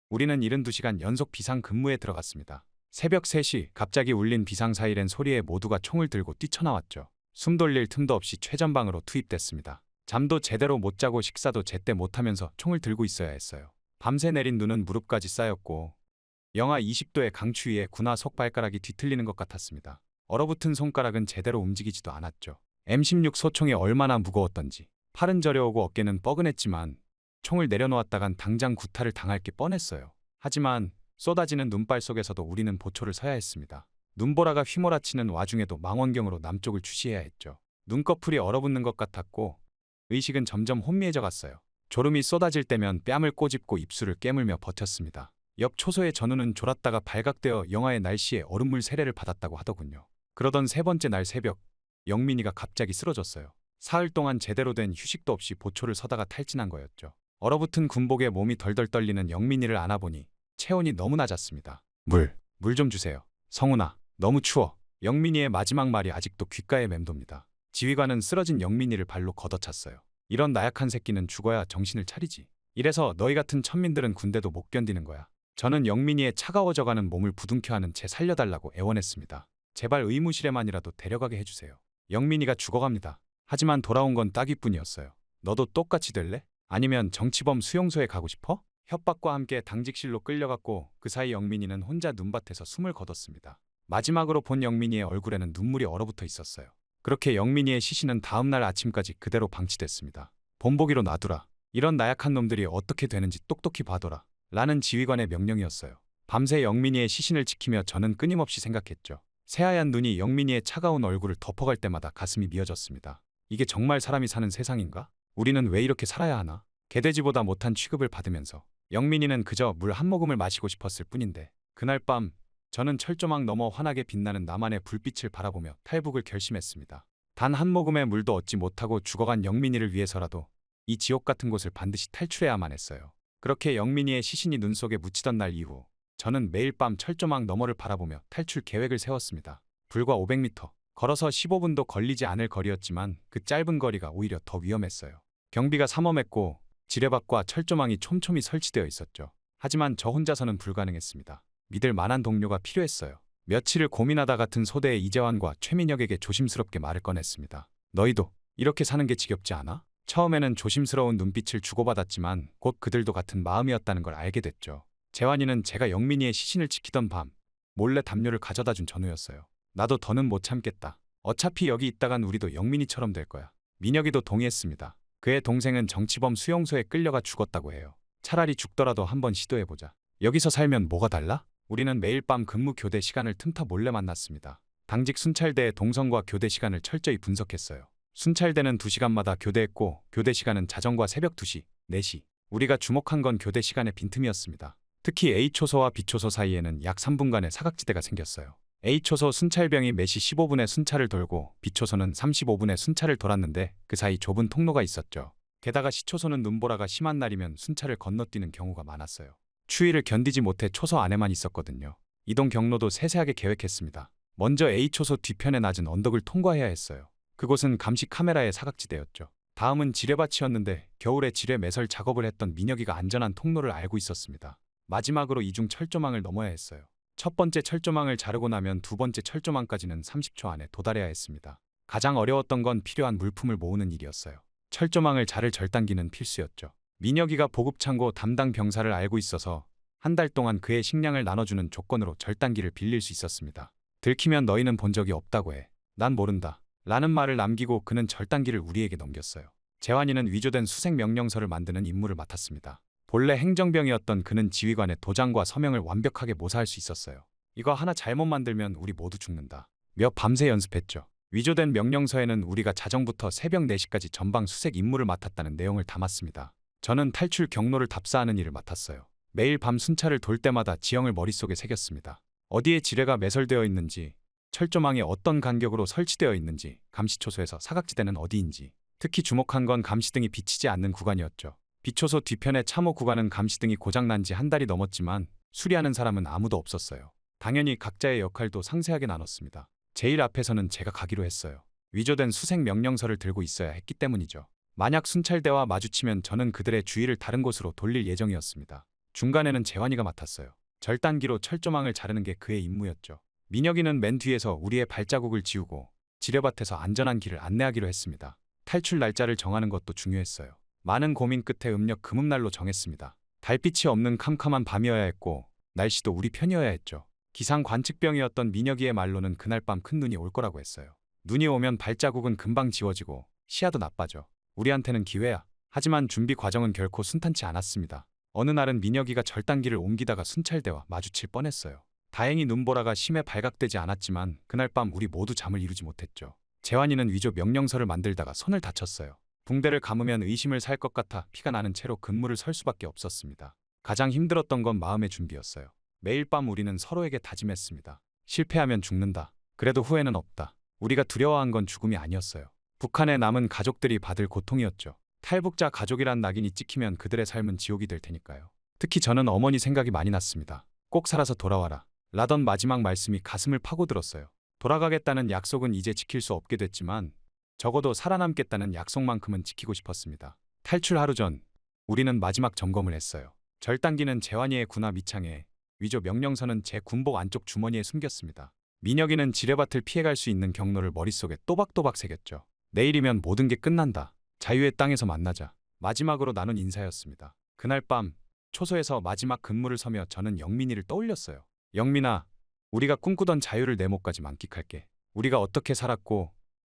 우리는 72시간 연속 비상 근무에 들어갔습니다. 새벽 3시 갑자기 울린 비상 사이렌 소리에 모두가 총을 들고 뛰쳐나왔죠. 숨 돌릴 틈도 없이 최전방으로 투입됐습니다. 잠도 제대로 못 자고 식사도 제때 못하면서 총을 들고 있어야 했어요. 밤새 내린 눈은 무릎까지 쌓였고 영하 20도의 강추위에 군화 속발가락이 뒤틀리는 것 같았습니다. 얼어붙은 손가락은 제대로 움직이지도 않았죠. M16 소총이 얼마나 무거웠던지 팔은 저려오고 어깨는 뻐근했지만 총을 내려놓았다간 당장 구타를 당할 게 뻔했어요. 하지만 쏟아지는 눈발 속에서도 우리는 보초를 서야 했습니다. 눈보라가 휘몰아치는 와중에도 망원경으로 남쪽을 주시해야 했죠. 눈꺼풀이 얼어붙는 것 같았고 의식은 점점 혼미해져 갔어요. 졸음이 쏟아질 때면 뺨을 꼬집고 입술을 깨물며 버텼습니다. 옆 초소의 전우는 졸았다가 발각되어 영하의 날씨에 얼음물 세례를 받았다고 하더군요. 그러던 세 번째 날 새벽 영민이가 갑자기 쓰러졌어요. 사흘 동안 제대로 된 휴식도 없이 보초를 서다가 탈진한 거였죠. 얼어붙은 군복에 몸이 덜덜 떨리는 영민이를 안아보니 체온이 너무 낮았습니다. 물 좀 주세요. 성훈아, 너무 추워. 영민이의 마지막 말이 아직도 귓가에 맴돕니다. 지휘관은 쓰러진 영민이를 발로 걷어찼어요. 이런 나약한 새끼는 죽어야 정신을 차리지. 이래서 너희 같은 천민들은 군대도 못 견디는 거야. 저는 영민이의 차가워져가는 몸을 부둥켜 안은 채 살려달라고 애원했습니다. 제발 의무실에만이라도 데려가게 해주세요. 영민이가 죽어갑니다. 하지만 돌아온 건 따귀뿐이었어요. 너도 똑같이 될래? 아니면 정치범 수용소에 가고 싶어? 협박과 함께 당직실로 끌려갔고 그 사이 영민이는 혼자 눈밭에서 숨을 거뒀습니다. 마지막으로 본 영민이의 얼굴에는 눈물이 얼어붙어 있었어요. 그렇게 영민이의 시신은 다음날 아침까지 그대로 방치됐습니다. 본보기로 놔두라. 이런 나약한 놈들이 어떻게 되는지 똑똑히 봐둬라. 라는 지휘관의 명령이었어요. 밤새 영민이의 시신을 지키며 저는 끊임없이 생각했죠. 새하얀 눈이 영민이의 차가운 얼굴을 덮어갈 때마다 가슴이 미어졌습니다. 이게 정말 사람이 사는 세상인가? 우리는 왜 이렇게 살아야 하나? 개돼지보다 못한 취급을 받으면서 영민이는 그저 물 한 모금을 마시고 싶었을 뿐인데 그날 밤 저는 철조망 너머 환하게 빛나는 나만의 불빛을 바라보며 탈북을 결심했습니다. 단 한 모금의 물도 얻지 못하고 죽어간 영민이를 위해서라도 이 지옥 같은 곳을 반드시 탈출해야만 했어요. 그렇게 영민이의 시신이 눈 속에 묻히던 날 이후 저는 매일 밤 철조망 너머를 바라보며 탈출 계획을 세웠습니다. 불과 500m, 걸어서 15분도 걸리지 않을 거리였지만 그 짧은 거리가 오히려 더 위험했어요. 경비가 삼엄했고 지뢰밭과 철조망이 촘촘히 설치되어 있었죠. 하지만 저 혼자서는 불가능했습니다. 믿을 만한 동료가 필요했어요. 며칠을 고민하다 같은 소대의 이재환과 최민혁에게 조심스럽게 말을 꺼냈습니다. 너희도 이렇게 사는 게 지겹지 않아? 처음에는 조심스러운 눈빛을 주고받았지만 곧 그들도 같은 마음이었다는 걸 알게 됐죠. 재환이는 제가 영민이의 시신을 지키던 밤 몰래 담요를 가져다 준 전우였어요. 나도 더는 못 참겠다. 어차피 여기 있다간 우리도 영민이처럼 될 거야. 민혁이도 동의했습니다. 그의 동생은 정치범 수용소에 끌려가 죽었다고 해요. 차라리 죽더라도 한번 시도해보자. 여기서 살면 뭐가 달라? 우리는 매일 밤 근무 교대 시간을 틈타 몰래 만났습니다. 당직 순찰대의 동선과 교대 시간을 철저히 분석했어요. 순찰대는 2시간마다 교대했고 교대 시간은 자정과 새벽 2시, 4시. 우리가 주목한 건 교대 시간의 빈틈이었습니다. 특히 A초소와 B초소 사이에는 약 3분간의 사각지대가 생겼어요. A초소 순찰병이 매시 15분에 순찰을 돌고 B초소는 35분에 순찰을 돌았는데 그 사이 좁은 통로가 있었죠. 게다가 C초소는 눈보라가 심한 날이면 순찰을 건너뛰는 경우가 많았어요. 추위를 견디지 못해 초소 안에만 있었거든요. 이동 경로도 세세하게 계획했습니다. 먼저 A초소 뒤편의 낮은 언덕을 통과해야 했어요. 그곳은 감시 카메라의 사각지대였죠. 다음은 지뢰밭이었는데 겨울에 지뢰 매설 작업을 했던 민혁이가 안전한 통로를 알고 있었습니다. 마지막으로 이중 철조망을 넘어야 했어요. 첫 번째 철조망을 자르고 나면 두 번째 철조망까지는 30초 안에 도달해야 했습니다. 가장 어려웠던 건 필요한 물품을 모으는 일이었어요. 철조망을 자를 절단기는 필수였죠. 민혁이가 보급창고 담당 병사를 알고 있어서 한 달 동안 그의 식량을 나눠주는 조건으로 절단기를 빌릴 수 있었습니다. 들키면 너희는 본 적이 없다고 해. 난 모른다. 라는 말을 남기고 그는 절단기를 우리에게 넘겼어요. 재환이는 위조된 수색 명령서를 만드는 임무를 맡았습니다. 본래 행정병이었던 그는 지휘관의 도장과 서명을 완벽하게 모사할 수 있었어요. 이거 하나 잘못 만들면 우리 모두 죽는다. 몇 밤새 연습했죠. 위조된 명령서에는 우리가 자정부터 새벽 4시까지 전방 수색 임무를 맡았다는 내용을 담았습니다. 저는 탈출 경로를 답사하는 일을 맡았어요. 매일 밤 순찰을 돌 때마다 지형을 머릿속에 새겼습니다. 어디에 지뢰가 매설되어 있는지, 철조망이 어떤 간격으로 설치되어 있는지, 감시초소에서 사각지대는 어디인지. 특히 주목한 건 감시등이 비치지 않는 구간이었죠. 비초소 뒤편의 참호 구간은 감시등이 고장난 지 한 달이 넘었지만 수리하는 사람은 아무도 없었어요. 당연히 각자의 역할도 상세하게 나눴습니다. 제일 앞에서는 제가 가기로 했어요. 위조된 수색 명령서를 들고 있어야 했기 때문이죠. 만약 순찰대와 마주치면 저는 그들의 주의를 다른 곳으로 돌릴 예정이었습니다. 중간에는 재환이가 맡았어요. 절단기로 철조망을 자르는 게 그의 임무였죠. 민혁이는 맨 뒤에서 우리의 발자국을 지우고 지뢰밭에서 안전한 길을 안내하기로 했습니다. 탈출 날짜를 정하는 것도 중요했어요. 많은 고민 끝에 음력 금음날로 정했습니다. 달빛이 없는 캄캄한 밤이어야 했고 날씨도 우리 편이어야 했죠. 기상 관측병이었던 민혁이의 말로는 그날 밤 큰 눈이 올 거라고 했어요. 눈이 오면 발자국은 금방 지워지고 시야도 나빠져. 우리한테는 기회야. 하지만 준비 과정은 결코 순탄치 않았습니다. 어느 날은 민혁이가 절단기를 옮기다가 순찰대와 마주칠 뻔했어요. 다행히 눈보라가 심해 발각되지 않았지만 그날 밤 우리 모두 잠을 이루지 못했죠. 재환이는 위조 명령서를 만들다가 손을 다쳤어요. 붕대를 감으면 의심을 살 것 같아 피가 나는 채로 근무를 설 수밖에 없었습니다. 가장 힘들었던 건 마음의 준비였어요. 매일 밤 우리는 서로에게 다짐했습니다. 실패하면 죽는다. 그래도 후회는 없다. 우리가 두려워한 건 죽음이 아니었어요. 북한에 남은 가족들이 받을 고통이었죠. 탈북자 가족이란 낙인이 찍히면 그들의 삶은 지옥이 될 테니까요. 특히 저는 어머니 생각이 많이 났습니다. 꼭 살아서 돌아와라 라던 마지막 말씀이 가슴을 파고들었어요. 돌아가겠다는 약속은 이제 지킬 수 없게 됐지만 적어도 살아남겠다는 약속만큼은 지키고 싶었습니다. 탈출 하루 전 우리는 마지막 점검을 했어요. 절단기는 재환이의 군화 밑창에, 위조 명령서는 제 군복 안쪽 주머니에 숨겼습니다. 민혁이는 지뢰밭을 피해갈 수 있는 경로를 머릿속에 또박또박 새겼죠. 내일이면 모든 게 끝난다. 자유의 땅에서 만나자. 마지막으로 나눈 인사였습니다. 그날 밤 초소에서 마지막 근무를 서며 저는 영민이를 떠올렸어요. 영민아, 우리가 꿈꾸던 자유를 내 목까지 만끽할게. 우리가 어떻게 살았고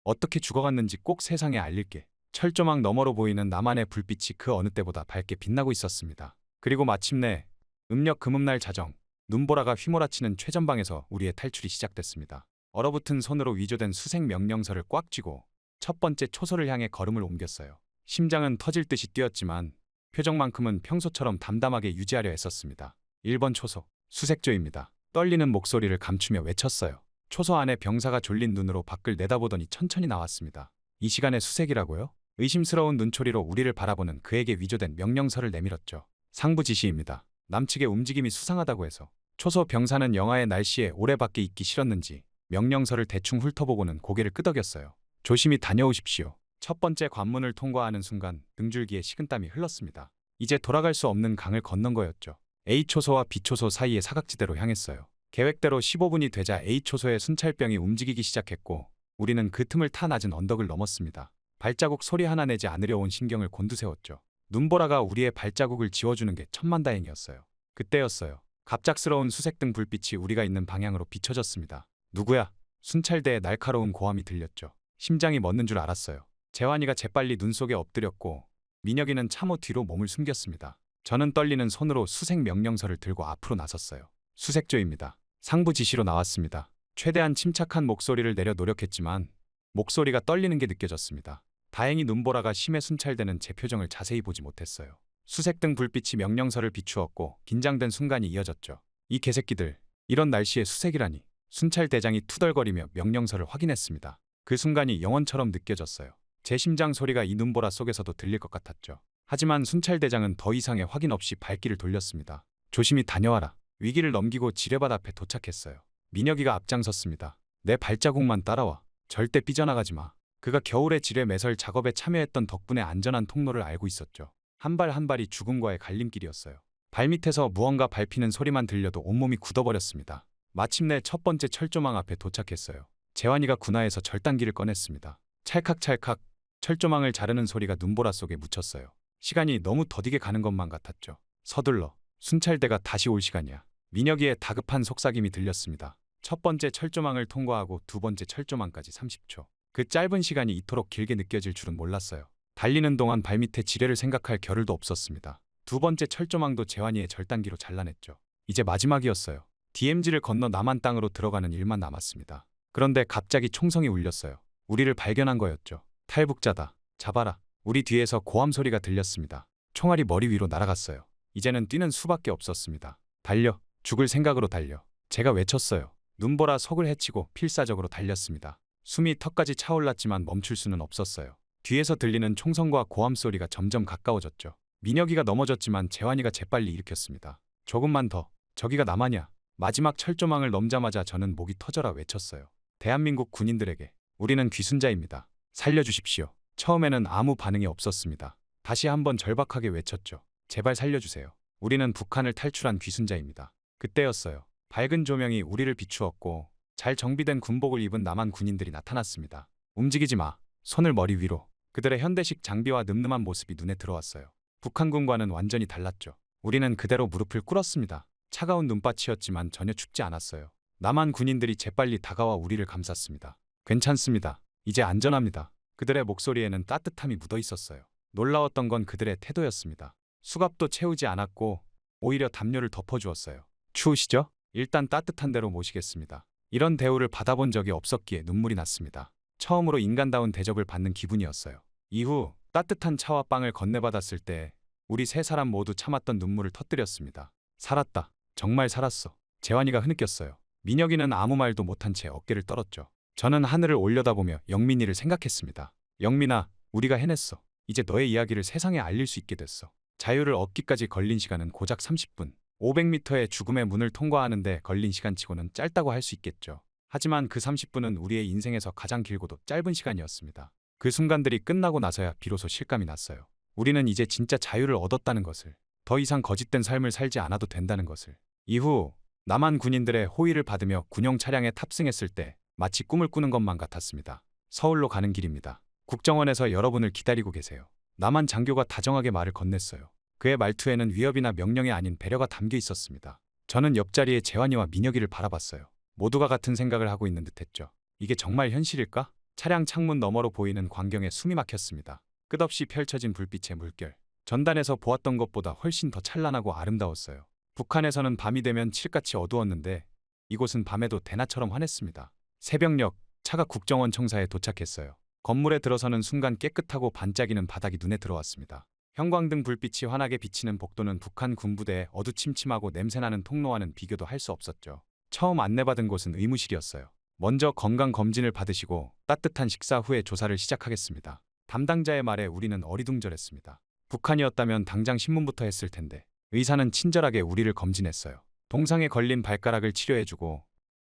어떻게 죽어갔는지 꼭 세상에 알릴게. 철조망 너머로 보이는 나만의 불빛이 그 어느 때보다 밝게 빛나고 있었습니다. 그리고 마침내 음력 금음날 자정, 눈보라가 휘몰아치는 최전방에서 우리의 탈출이 시작됐습니다. 얼어붙은 손으로 위조된 수색 명령서를 꽉 쥐고 첫 번째 초소를 향해 걸음을 옮겼어요. 심장은 터질 듯이 뛰었지만 표정만큼은 평소처럼 담담하게 유지하려 애썼습니다. 1번 초소, 수색조입니다. 떨리는 목소리를 감추며 외쳤어요. 초소 안에 병사가 졸린 눈으로 밖을 내다보더니 천천히 나왔습니다. 이 시간에 수색이라고요? 의심스러운 눈초리로 우리를 바라보는 그에게 위조된 명령서를 내밀었죠. 상부 지시입니다. 남측의 움직임이 수상하다고 해서. 초소 병사는 영하의 날씨에 오래 밖에 있기 싫었는지 명령서를 대충 훑어보고는 고개를 끄덕였어요. 조심히 다녀오십시오. 첫 번째 관문을 통과하는 순간 등줄기에 식은땀이 흘렀습니다. 이제 돌아갈 수 없는 강을 건넌 거였죠. A초소와 B초소 사이의 사각지대로 향했어요. 계획대로 15분이 되자 A초소의 순찰병이 움직이기 시작했고 우리는 그 틈을 타 낮은 언덕을 넘었습니다. 발자국 소리 하나 내지 않으려 온 신경을 곤두세웠죠. 눈보라가 우리의 발자국을 지워주는 게 천만다행이었어요. 그때였어요. 갑작스러운 수색등 불빛이 우리가 있는 방향으로 비춰졌습니다. 누구야? 순찰대의 날카로운 고함이 들렸죠. 심장이 멎는 줄 알았어요. 재환이가 재빨리 눈 속에 엎드렸고 민혁이는 참호 뒤로 몸을 숨겼습니다. 저는 떨리는 손으로 수색 명령서를 들고 앞으로 나섰어요. 수색조입니다. 상부 지시로 나왔습니다. 최대한 침착한 목소리를 내려 노력했지만 목소리가 떨리는 게 느껴졌습니다. 다행히 눈보라가 심해 순찰되는 제 표정을 자세히 보지 못했어요. 수색등 불빛이 명령서를 비추었고 긴장된 순간이 이어졌죠. 이 개새끼들, 이런 날씨에 수색이라니. 순찰대장이 투덜거리며 명령서를 확인했습니다. 그 순간이 영원처럼 느껴졌어요. 제 심장 소리가 이 눈보라 속에서도 들릴 것 같았죠. 하지만 순찰대장은 더 이상의 확인 없이 발길을 돌렸습니다. 조심히 다녀와라. 위기를 넘기고 지뢰밭 앞에 도착했어요. 민혁이가 앞장섰습니다. 내 발자국만 따라와. 절대 삐져나가지 마. 그가 겨울에 지뢰 매설 작업에 참여했던 덕분에 안전한 통로를 알고 있었죠. 한 발 한 발이 죽음과의 갈림길이었어요. 발밑에서 무언가 밟히는 소리만 들려도 온몸이 굳어버렸습니다. 마침내 첫 번째 철조망 앞에 도착했어요. 재환이가 군화에서 절단기를 꺼냈습니다. 찰칵찰칵 철조망을 자르는 소리가 눈보라 속에 묻혔어요. 시간이 너무 더디게 가는 것만 같았죠. 서둘러. 순찰대가 다시 올 시간이야. 민혁이의 다급한 속삭임이 들렸습니다. 첫 번째 철조망을 통과하고 두 번째 철조망까지 30초. 그 짧은 시간이 이토록 길게 느껴질 줄은 몰랐어요. 달리는 동안 발밑에 지뢰를 생각할 겨를도 없었습니다. 두 번째 철조망도 재환이의 절단기로 잘라냈죠. 이제 마지막이었어요. DMZ를 건너 남한 땅으로 들어가는 일만 남았습니다. 그런데 갑자기 총성이 울렸어요. 우리를 발견한 거였죠. 탈북자다. 잡아라. 우리 뒤에서 고함 소리가 들렸습니다. 총알이 머리 위로 날아갔어요. 이제는 뛰는 수밖에 없었습니다. 달려. 죽을 생각으로 달려. 제가 외쳤어요. 눈보라 속을 헤치고 필사적으로 달렸습니다. 숨이 턱까지 차올랐지만 멈출 수는 없었어요. 뒤에서 들리는 총성과 고함 소리가 점점 가까워졌죠. 민혁이가 넘어졌지만 재환이가 재빨리 일으켰습니다. 조금만 더. 저기가 나만이야. 마지막 철조망을 넘자마자 저는 목이 터져라 외쳤어요. 대한민국 군인들에게 우리는 귀순자입니다. 살려주십시오. 처음에는 아무 반응이 없었습니다. 다시 한번 절박하게 외쳤죠. 제발 살려주세요. 우리는 북한을 탈출한 귀순자입니다. 그때였어요. 밝은 조명이 우리를 비추었고 잘 정비된 군복을 입은 남한 군인들이 나타났습니다. 움직이지 마. 손을 머리 위로. 그들의 현대식 장비와 늠름한 모습이 눈에 들어왔어요. 북한군과는 완전히 달랐죠. 우리는 그대로 무릎을 꿇었습니다. 차가운 눈밭이었지만 전혀 춥지 않았어요. 남한 군인들이 재빨리 다가와 우리를 감쌌습니다. 괜찮습니다. 이제 안전합니다. 그들의 목소리에는 따뜻함이 묻어 있었어요. 놀라웠던 건 그들의 태도였습니다. 수갑도 채우지 않았고 오히려 담요를 덮어주었어요. 추우시죠? 일단 따뜻한 데로 모시겠습니다. 이런 대우를 받아본 적이 없었기에 눈물이 났습니다. 처음으로 인간다운 대접을 받는 기분이었어요. 이후 따뜻한 차와 빵을 건네받았을 때 우리 세 사람 모두 참았던 눈물을 터뜨렸습니다. 살았다. 정말 살았어. 재환이가 흐느꼈어요. 민혁이는 아무 말도 못한 채 어깨를 떨었죠. 저는 하늘을 올려다보며 영민이를 생각했습니다. 영민아, 우리가 해냈어. 이제 너의 이야기를 세상에 알릴 수 있게 됐어. 자유를 얻기까지 걸린 시간은 고작 30분. 500m의 죽음의 문을 통과하는데 걸린 시간치고는 짧다고 할 수 있겠죠. 하지만 그 30분은 우리의 인생에서 가장 길고도 짧은 시간이었습니다. 그 순간들이 끝나고 나서야 비로소 실감이 났어요. 우리는 이제 진짜 자유를 얻었다는 것을, 더 이상 거짓된 삶을 살지 않아도 된다는 것을. 이후 남한 군인들의 호의를 받으며 군용 차량에 탑승했을 때 마치 꿈을 꾸는 것만 같았습니다. 서울로 가는 길입니다. 국정원에서 여러분을 기다리고 계세요. 남한 장교가 다정하게 말을 건넸어요. 그의 말투에는 위협이나 명령이 아닌 배려가 담겨 있었습니다. 저는 옆자리에 재환이와 민혁이를 바라봤어요. 모두가 같은 생각을 하고 있는 듯했죠. 이게 정말 현실일까? 차량 창문 너머로 보이는 광경에 숨이 막혔습니다. 끝없이 펼쳐진 불빛의 물결. 전단에서 보았던 것보다 훨씬 더 찬란하고 아름다웠어요. 북한에서는 밤이 되면 칠같이 어두웠는데 이곳은 밤에도 대낮처럼 환했습니다. 새벽녘, 차가 국정원 청사에 도착했어요. 건물에 들어서는 순간 깨끗하고 반짝이는 바닥이 눈에 들어왔습니다. 형광등 불빛이 환하게 비치는 복도는 북한 군부대의 어두침침하고 냄새나는 통로와는 비교도 할 수 없었죠. 처음 안내받은 곳은 의무실이었어요. 먼저 건강검진을 받으시고 따뜻한 식사 후에 조사를 시작하겠습니다. 담당자의 말에 우리는 어리둥절했습니다. 북한이었다면 당장 신문부터 했을 텐데 의사는 친절하게 우리를 검진했어요. 동상에 걸린 발가락을 치료해주고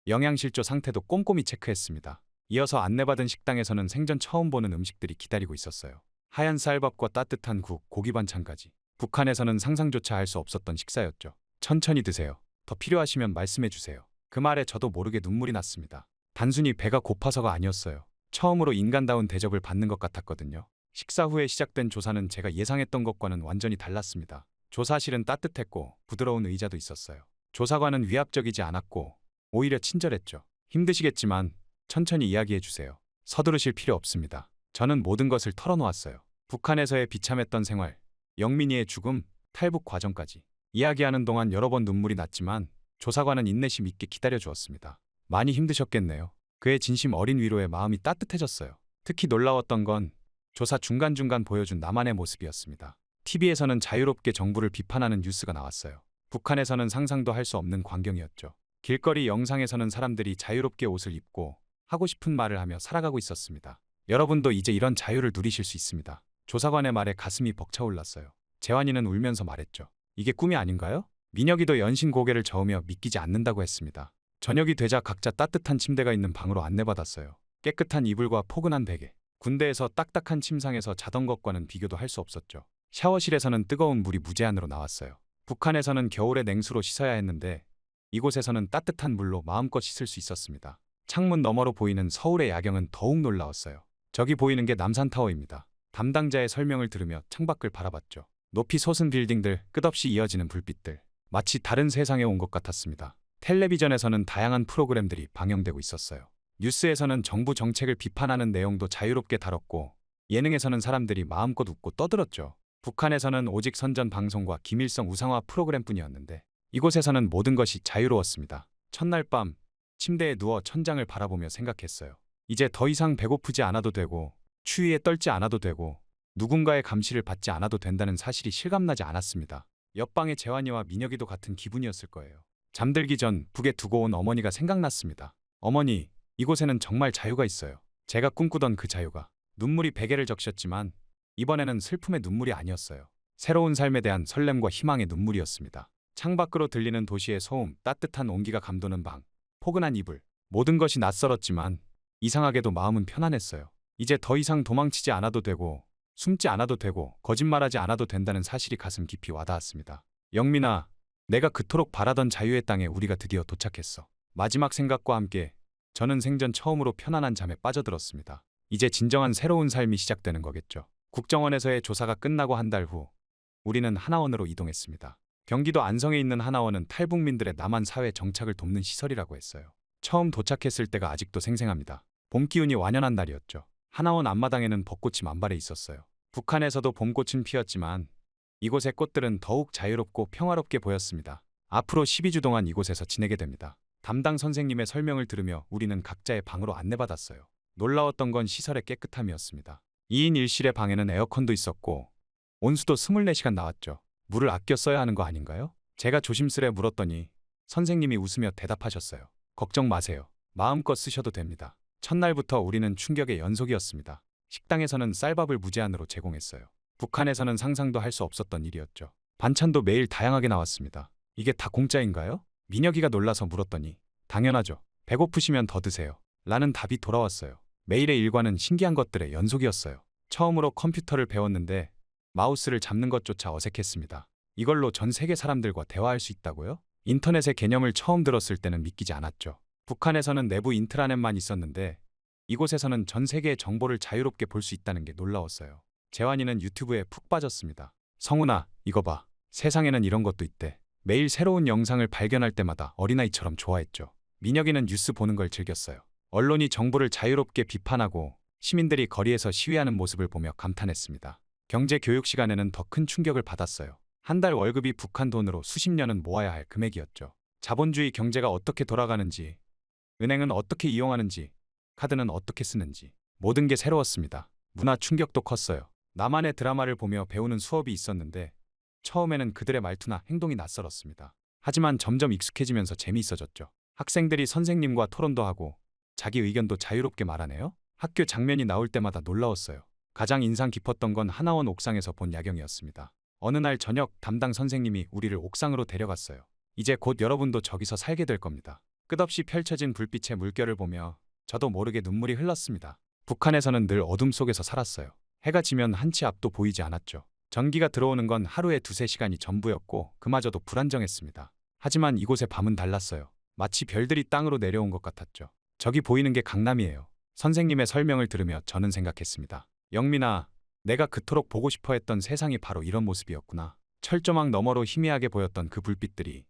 영양실조 상태도 꼼꼼히 체크했습니다. 이어서 안내받은 식당에서는 생전 처음 보는 음식들이 기다리고 있었어요. 하얀 쌀밥과 따뜻한 국, 고기 반찬까지. 북한에서는 상상조차 할 수 없었던 식사였죠. 천천히 드세요. 더 필요하시면 말씀해 주세요. 그 말에 저도 모르게 눈물이 났습니다. 단순히 배가 고파서가 아니었어요. 처음으로 인간다운 대접을 받는 것 같았거든요. 식사 후에 시작된 조사는 제가 예상했던 것과는 완전히 달랐습니다. 조사실은 따뜻했고 부드러운 의자도 있었어요. 조사관은 위압적이지 않았고 오히려 친절했죠. 힘드시겠지만 천천히 이야기해 주세요. 서두르실 필요 없습니다. 저는 모든 것을 털어놓았어요. 북한에서의 비참했던 생활, 영민이의 죽음, 탈북 과정까지. 이야기하는 동안 여러 번 눈물이 났지만 조사관은 인내심 있게 기다려주었습니다. 많이 힘드셨겠네요. 그의 진심 어린 위로에 마음이 따뜻해졌어요. 특히 놀라웠던 건 조사 중간중간 보여준 나만의 모습이었습니다. TV에서는 자유롭게 정부를 비판하는 뉴스가 나왔어요. 북한에서는 상상도 할 수 없는 광경이었죠. 길거리 영상에서는 사람들이 자유롭게 옷을 입고 하고 싶은 말을 하며 살아가고 있었습니다. 여러분도 이제 이런 자유를 누리실 수 있습니다. 조사관의 말에 가슴이 벅차올랐어요. 재환이는 울면서 말했죠. 이게 꿈이 아닌가요? 민혁이도 연신 고개를 저으며 믿기지 않는다고 했습니다. 저녁이 되자 각자 따뜻한 침대가 있는 방으로 안내받았어요. 깨끗한 이불과 포근한 베개. 군대에서 딱딱한 침상에서 자던 것과는 비교도 할 수 없었죠. 샤워실에서는 뜨거운 물이 무제한으로 나왔어요. 북한에서는 겨울에 냉수로 씻어야 했는데 이곳에서는 따뜻한 물로 마음껏 씻을 수 있었습니다. 창문 너머로 보이는 서울의 야경은 더욱 놀라웠어요. 저기 보이는 게 남산타워입니다. 담당자의 설명을 들으며 창밖을 바라봤죠. 높이 솟은 빌딩들, 끝없이 이어지는 불빛들. 마치 다른 세상에 온 것 같았습니다. 텔레비전에서는 다양한 프로그램들이 방영되고 있었어요. 뉴스에서는 정부 정책을 비판하는 내용도 자유롭게 다뤘고 예능에서는 사람들이 마음껏 웃고 떠들었죠. 북한에서는 오직 선전 방송과 김일성 우상화 프로그램뿐이었는데 이곳에서는 모든 것이 자유로웠습니다. 첫날 밤 침대에 누워 천장을 바라보며 생각했어요. 이제 더 이상 배고프지 않아도 되고 추위에 떨지 않아도 되고 누군가의 감시를 받지 않아도 된다는 사실이 실감나지 않았습니다. 옆방의 재환이와 민혁이도 같은 기분이었을 거예요. 잠들기 전 북에 두고 온 어머니가 생각났습니다. 어머니, 이곳에는 정말 자유가 있어요. 제가 꿈꾸던 그 자유가. 눈물이 베개를 적셨지만 이번에는 슬픔의 눈물이 아니었어요. 새로운 삶에 대한 설렘과 희망의 눈물이었습니다. 창밖으로 들리는 도시의 소음, 따뜻한 온기가 감도는 방, 포근한 이불. 모든 것이 낯설었지만 이상하게도 마음은 편안했어요. 이제 더 이상 도망치지 않아도 되고 숨지 않아도 되고 거짓말하지 않아도 된다는 사실이 가슴 깊이 와닿았습니다. 영민아, 내가 그토록 바라던 자유의 땅에 우리가 드디어 도착했어. 마지막 생각과 함께 저는 생전 처음으로 편안한 잠에 빠져들었습니다. 이제 진정한 새로운 삶이 시작되는 거겠죠. 국정원에서의 조사가 끝나고 한 달 후 우리는 하나원으로 이동했습니다. 경기도 안성에 있는 하나원은 탈북민들의 남한 사회 정착을 돕는 시설이라고 했어요. 처음 도착했을 때가 아직도 생생합니다. 봄 기운이 완연한 날이었죠. 하나원 앞마당에는 벚꽃이 만발해 있었어요. 북한에서도 봄꽃은 피었지만 이곳의 꽃들은 더욱 자유롭고 평화롭게 보였습니다. 앞으로 12주 동안 이곳에서 지내게 됩니다. 담당 선생님의 설명을 들으며 우리는 각자의 방으로 안내받았어요. 놀라웠던 건 시설의 깨끗함이었습니다. 2인 1실의 방에는 에어컨도 있었고 온수도 24시간 나왔죠. 물을 아껴 써야 하는 거 아닌가요? 제가 조심스레 물었더니 선생님이 웃으며 대답하셨어요. 걱정 마세요. 마음껏 쓰셔도 됩니다. 첫날부터 우리는 충격의 연속이었습니다. 식당에서는 쌀밥을 무제한으로 제공했어요. 북한에서는 상상도 할 수 없었던 일이었죠. 반찬도 매일 다양하게 나왔습니다. 이게 다 공짜인가요? 민혁이가 놀라서 물었더니 당연하죠. 배고프시면 더 드세요. 라는 답이 돌아왔어요. 매일의 일과는 신기한 것들의 연속이었어요. 처음으로 컴퓨터를 배웠는데 마우스를 잡는 것조차 어색했습니다. 이걸로 전 세계 사람들과 대화할 수 있다고요? 인터넷의 개념을 처음 들었을 때는 믿기지 않았죠. 북한에서는 내부 인트라넷만 있었는데 이곳에서는 전 세계의 정보를 자유롭게 볼 수 있다는 게 놀라웠어요. 재환이는 유튜브에 푹 빠졌습니다. 성훈아, 이거 봐. 세상에는 이런 것도 있대. 매일 새로운 영상을 발견할 때마다 어린아이처럼 좋아했죠. 민혁이는 뉴스 보는 걸 즐겼어요. 언론이 정부를 자유롭게 비판하고 시민들이 거리에서 시위하는 모습을 보며 감탄했습니다. 경제 교육 시간에는 더 큰 충격을 받았어요. 한 달 월급이 북한 돈으로 수십 년은 모아야 할 금액이었죠. 자본주의 경제가 어떻게 돌아가는지, 은행은 어떻게 이용하는지, 카드는 어떻게 쓰는지 모든 게 새로웠습니다. 문화 충격도 컸어요. 나만의 드라마를 보며 배우는 수업이 있었는데 처음에는 그들의 말투나 행동이 낯설었습니다. 하지만 점점 익숙해지면서 재미있어졌죠. 학생들이 선생님과 토론도 하고 자기 의견도 자유롭게 말하네요. 학교 장면이 나올 때마다 놀라웠어요. 가장 인상 깊었던 건 하나원 옥상에서 본 야경이었습니다. 어느 날 저녁 담당 선생님이 우리를 옥상으로 데려갔어요. 이제 곧 여러분도 저기서 살게 될 겁니다. 끝없이 펼쳐진 불빛의 물결을 보며 저도 모르게 눈물이 흘렀습니다. 북한에서는 늘 어둠 속에서 살았어요. 해가 지면 한치 앞도 보이지 않았죠. 전기가 들어오는 건 하루에 2~3시간이 전부였고 그마저도 불안정했습니다. 하지만 이곳의 밤은 달랐어요. 마치 별들이 땅으로 내려온 것 같았죠. 저기 보이는 게 강남이에요. 선생님의 설명을 들으며 저는 생각했습니다. 영민아, 내가 그토록 보고 싶어 했던 세상이 바로 이런 모습이었구나. 철조망 너머로 희미하게 보였던 그 불빛들이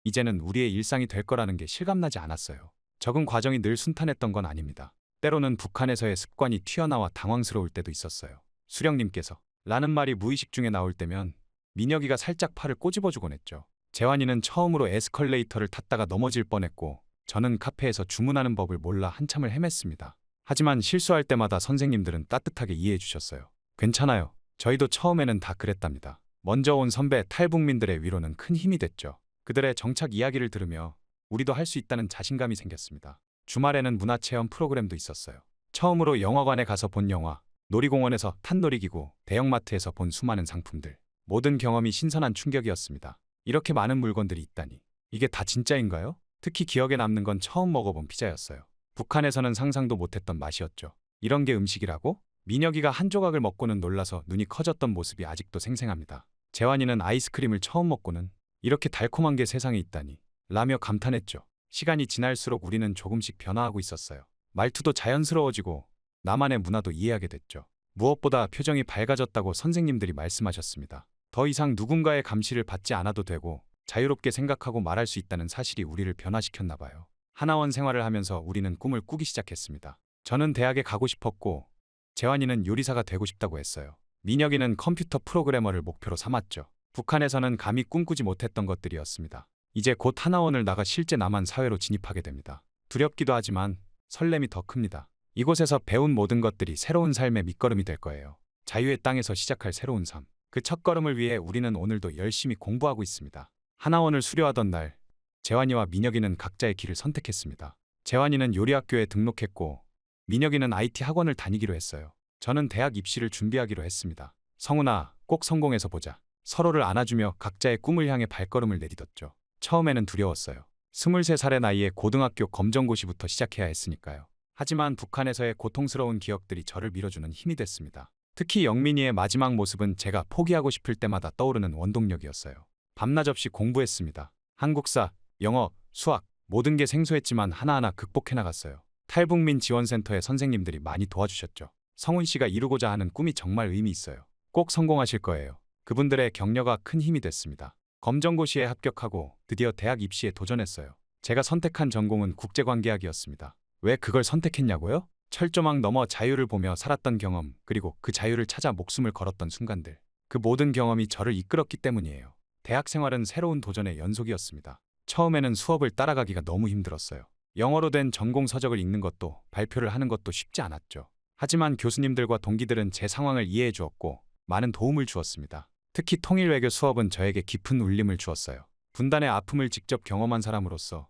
이제는 우리의 일상이 될 거라는 게 실감나지 않았어요. 적응 과정이 늘 순탄했던 건 아닙니다. 때로는 북한에서의 습관이 튀어나와 당황스러울 때도 있었어요. 수령님께서 라는 말이 무의식 중에 나올 때면 민혁이가 살짝 팔을 꼬집어주곤 했죠. 재환이는 처음으로 에스컬레이터를 탔다가 넘어질 뻔했고 저는 카페에서 주문하는 법을 몰라 한참을 헤맸습니다. 하지만 실수할 때마다 선생님들은 따뜻하게 이해해 주셨어요. 괜찮아요. 저희도 처음에는 다 그랬답니다. 먼저 온 선배 탈북민들의 위로는 큰 힘이 됐죠. 그들의 정착 이야기를 들으며 우리도 할 수 있다는 자신감이 생겼습니다. 주말에는 문화체험 프로그램도 있었어요. 처음으로 영화관에 가서 본 영화, 놀이공원에서 탄 놀이기구, 대형마트에서 본 수많은 상품들. 모든 경험이 신선한 충격이었습니다. 이렇게 많은 물건들이 있다니. 이게 다 진짜인가요? 특히 기억에 남는 건 처음 먹어본 피자였어요. 북한에서는 상상도 못했던 맛이었죠. 이런 게 음식이라고? 민혁이가 한 조각을 먹고는 놀라서 눈이 커졌던 모습이 아직도 생생합니다. 재환이는 아이스크림을 처음 먹고는 이렇게 달콤한 게 세상에 있다니 라며 감탄했죠. 시간이 지날수록 우리는 조금씩 변화하고 있었어요. 말투도 자연스러워지고 나만의 문화도 이해하게 됐죠. 무엇보다 표정이 밝아졌다고 선생님들이 말씀하셨습니다. 더 이상 누군가의 감시를 받지 않아도 되고 자유롭게 생각하고 말할 수 있다는 사실이 우리를 변화시켰나 봐요. 하나원 생활을 하면서 우리는 꿈을 꾸기 시작했습니다. 저는 대학에 가고 싶었고 재환이는 요리사가 되고 싶다고 했어요. 민혁이는 컴퓨터 프로그래머를 목표로 삼았죠. 북한에서는 감히 꿈꾸지 못했던 것들이었습니다. 이제 곧 하나원을 나가 실제 남한 사회로 진입하게 됩니다. 두렵기도 하지만 설렘이 더 큽니다. 이곳에서 배운 모든 것들이 새로운 삶의 밑거름이 될 거예요. 자유의 땅에서 시작할 새로운 삶. 그 첫걸음을 위해 우리는 오늘도 열심히 공부하고 있습니다. 하나원을 수료하던 날, 재환이와 민혁이는 각자의 길을 선택했습니다. 재환이는 요리학교에 등록했고 민혁이는 IT 학원을 다니기로 했어요. 저는 대학 입시를 준비하기로 했습니다. 성훈아, 꼭 성공해서 보자. 서로를 안아주며 각자의 꿈을 향해 발걸음을 내딛었죠. 처음에는 두려웠어요. 23살의 나이에 고등학교 검정고시부터 시작해야 했으니까요. 하지만 북한에서의 고통스러운 기억들이 저를 밀어주는 힘이 됐습니다. 특히 영민이의 마지막 모습은 제가 포기하고 싶을 때마다 떠오르는 원동력이었어요. 밤낮 없이 공부했습니다. 한국사, 영어, 수학 모든 게 생소했지만 하나하나 극복해 나갔어요. 탈북민 지원센터의 선생님들이 많이 도와주셨죠. 성훈 씨가 이루고자 하는 꿈이 정말 의미 있어요. 꼭 성공하실 거예요. 그분들의 격려가 큰 힘이 됐습니다. 검정고시에 합격하고 드디어 대학 입시에 도전했어요. 제가 선택한 전공은 국제관계학이었습니다. 왜 그걸 선택했냐고요? 철조망 너머 자유를 보며 살았던 경험, 그리고 그 자유를 찾아 목숨을 걸었던 순간들. 그 모든 경험이 저를 이끌었기 때문이에요. 대학 생활은 새로운 도전의 연속이었습니다. 처음에는 수업을 따라가기가 너무 힘들었어요. 영어로 된 전공 서적을 읽는 것도 발표를 하는 것도 쉽지 않았죠. 하지만 교수님들과 동기들은 제 상황을 이해해 주었고 많은 도움을 주었습니다. 특히 통일외교 수업은 저에게 깊은 울림을 주었어요. 분단의 아픔을 직접 경험한 사람으로서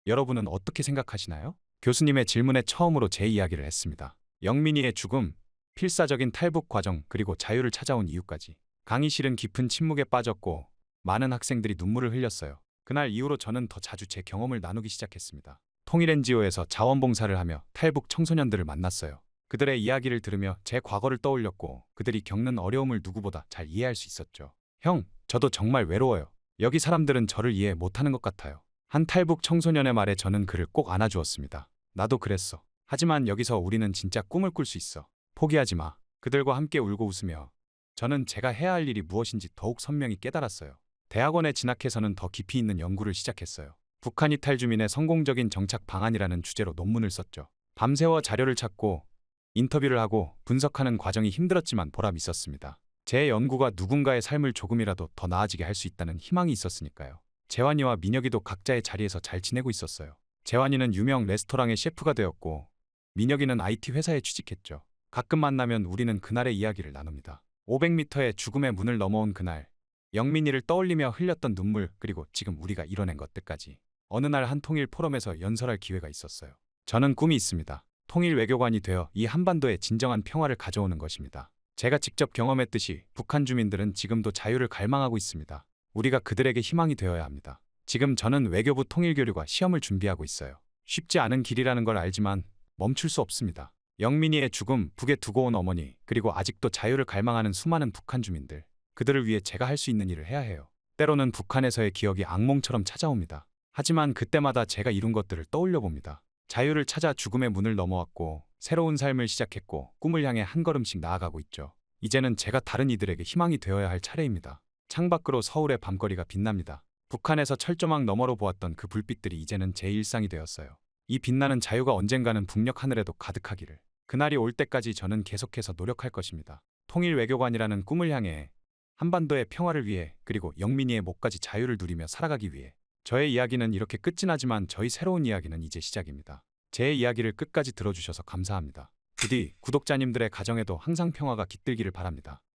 여러분은 어떻게 생각하시나요? 교수님의 질문에 처음으로 제 이야기를 했습니다. 영민이의 죽음, 필사적인 탈북 과정, 그리고 자유를 찾아온 이유까지. 강의실은 깊은 침묵에 빠졌고 많은 학생들이 눈물을 흘렸어요. 그날 이후로 저는 더 자주 제 경험을 나누기 시작했습니다. 통일 NGO에서 자원봉사를 하며 탈북 청소년들을 만났어요. 그들의 이야기를 들으며 제 과거를 떠올렸고 그들이 겪는 어려움을 누구보다 잘 이해할 수 있었죠. 형, 저도 정말 외로워요. 여기 사람들은 저를 이해 못하는 것 같아요. 한 탈북 청소년의 말에 저는 그를 꼭 안아주었습니다. 나도 그랬어. 하지만 여기서 우리는 진짜 꿈을 꿀 수 있어. 포기하지 마. 그들과 함께 울고 웃으며 저는 제가 해야 할 일이 무엇인지 더욱 선명히 깨달았어요. 대학원에 진학해서는 더 깊이 있는 연구를 시작했어요. 북한 이탈 주민의 성공적인 정착 방안이라는 주제로 논문을 썼죠. 밤새워 자료를 찾고 인터뷰를 하고 분석하는 과정이 힘들었지만 보람 있었습니다. 제 연구가 누군가의 삶을 조금이라도 더 나아지게 할 수 있다는 희망이 있었으니까요. 재환이와 민혁이도 각자의 자리에서 잘 지내고 있었어요. 재환이는 유명 레스토랑의 셰프가 되었고 민혁이는 IT 회사에 취직했죠. 가끔 만나면 우리는 그날의 이야기를 나눕니다. 500m의 죽음의 문을 넘어온 그날, 영민이를 떠올리며 흘렸던 눈물, 그리고 지금 우리가 이뤄낸 것들까지. 어느 날 한 통일 포럼에서 연설할 기회가 있었어요. 저는 꿈이 있습니다. 통일 외교관이 되어 이 한반도에 진정한 평화를 가져오는 것입니다. 제가 직접 경험했듯이 북한 주민들은 지금도 자유를 갈망하고 있습니다. 우리가 그들에게 희망이 되어야 합니다. 지금 저는 외교부 통일교류과 시험을 준비하고 있어요. 쉽지 않은 길이라는 걸 알지만 멈출 수 없습니다. 영민이의 죽음, 북에 두고 온 어머니, 그리고 아직도 자유를 갈망하는 수많은 북한 주민들. 그들을 위해 제가 할 수 있는 일을 해야 해요. 때로는 북한에서의 기억이 악몽처럼 찾아옵니다. 하지만 그때마다 제가 이룬 것들을 떠올려 봅니다. 자유를 찾아 죽음의 문을 넘어왔고 새로운 삶을 시작했고 꿈을 향해 한 걸음씩 나아가고 있죠. 이제는 제가 다른 이들에게 희망이 되어야 할 차례입니다. 창밖으로 서울의 밤거리가 빛납니다. 북한에서 철조망 너머로 보았던 그 불빛들이 이제는 제 일상이 되었어요. 이 빛나는 자유가 언젠가는 북녘 하늘에도 가득하기를. 그날이 올 때까지 저는 계속해서 노력할 것입니다. 통일 외교관이라는 꿈을 향해, 한반도의 평화를 위해, 그리고 영민이의 목까지 자유를 누리며 살아가기 위해. 저의 이야기는 이렇게 끝이 나지만 저희 새로운 이야기는 이제 시작입니다. 제 이야기를 끝까지 들어주셔서 감사합니다. 부디 구독자님들의 가정에도 항상 평화가 깃들기를 바랍니다.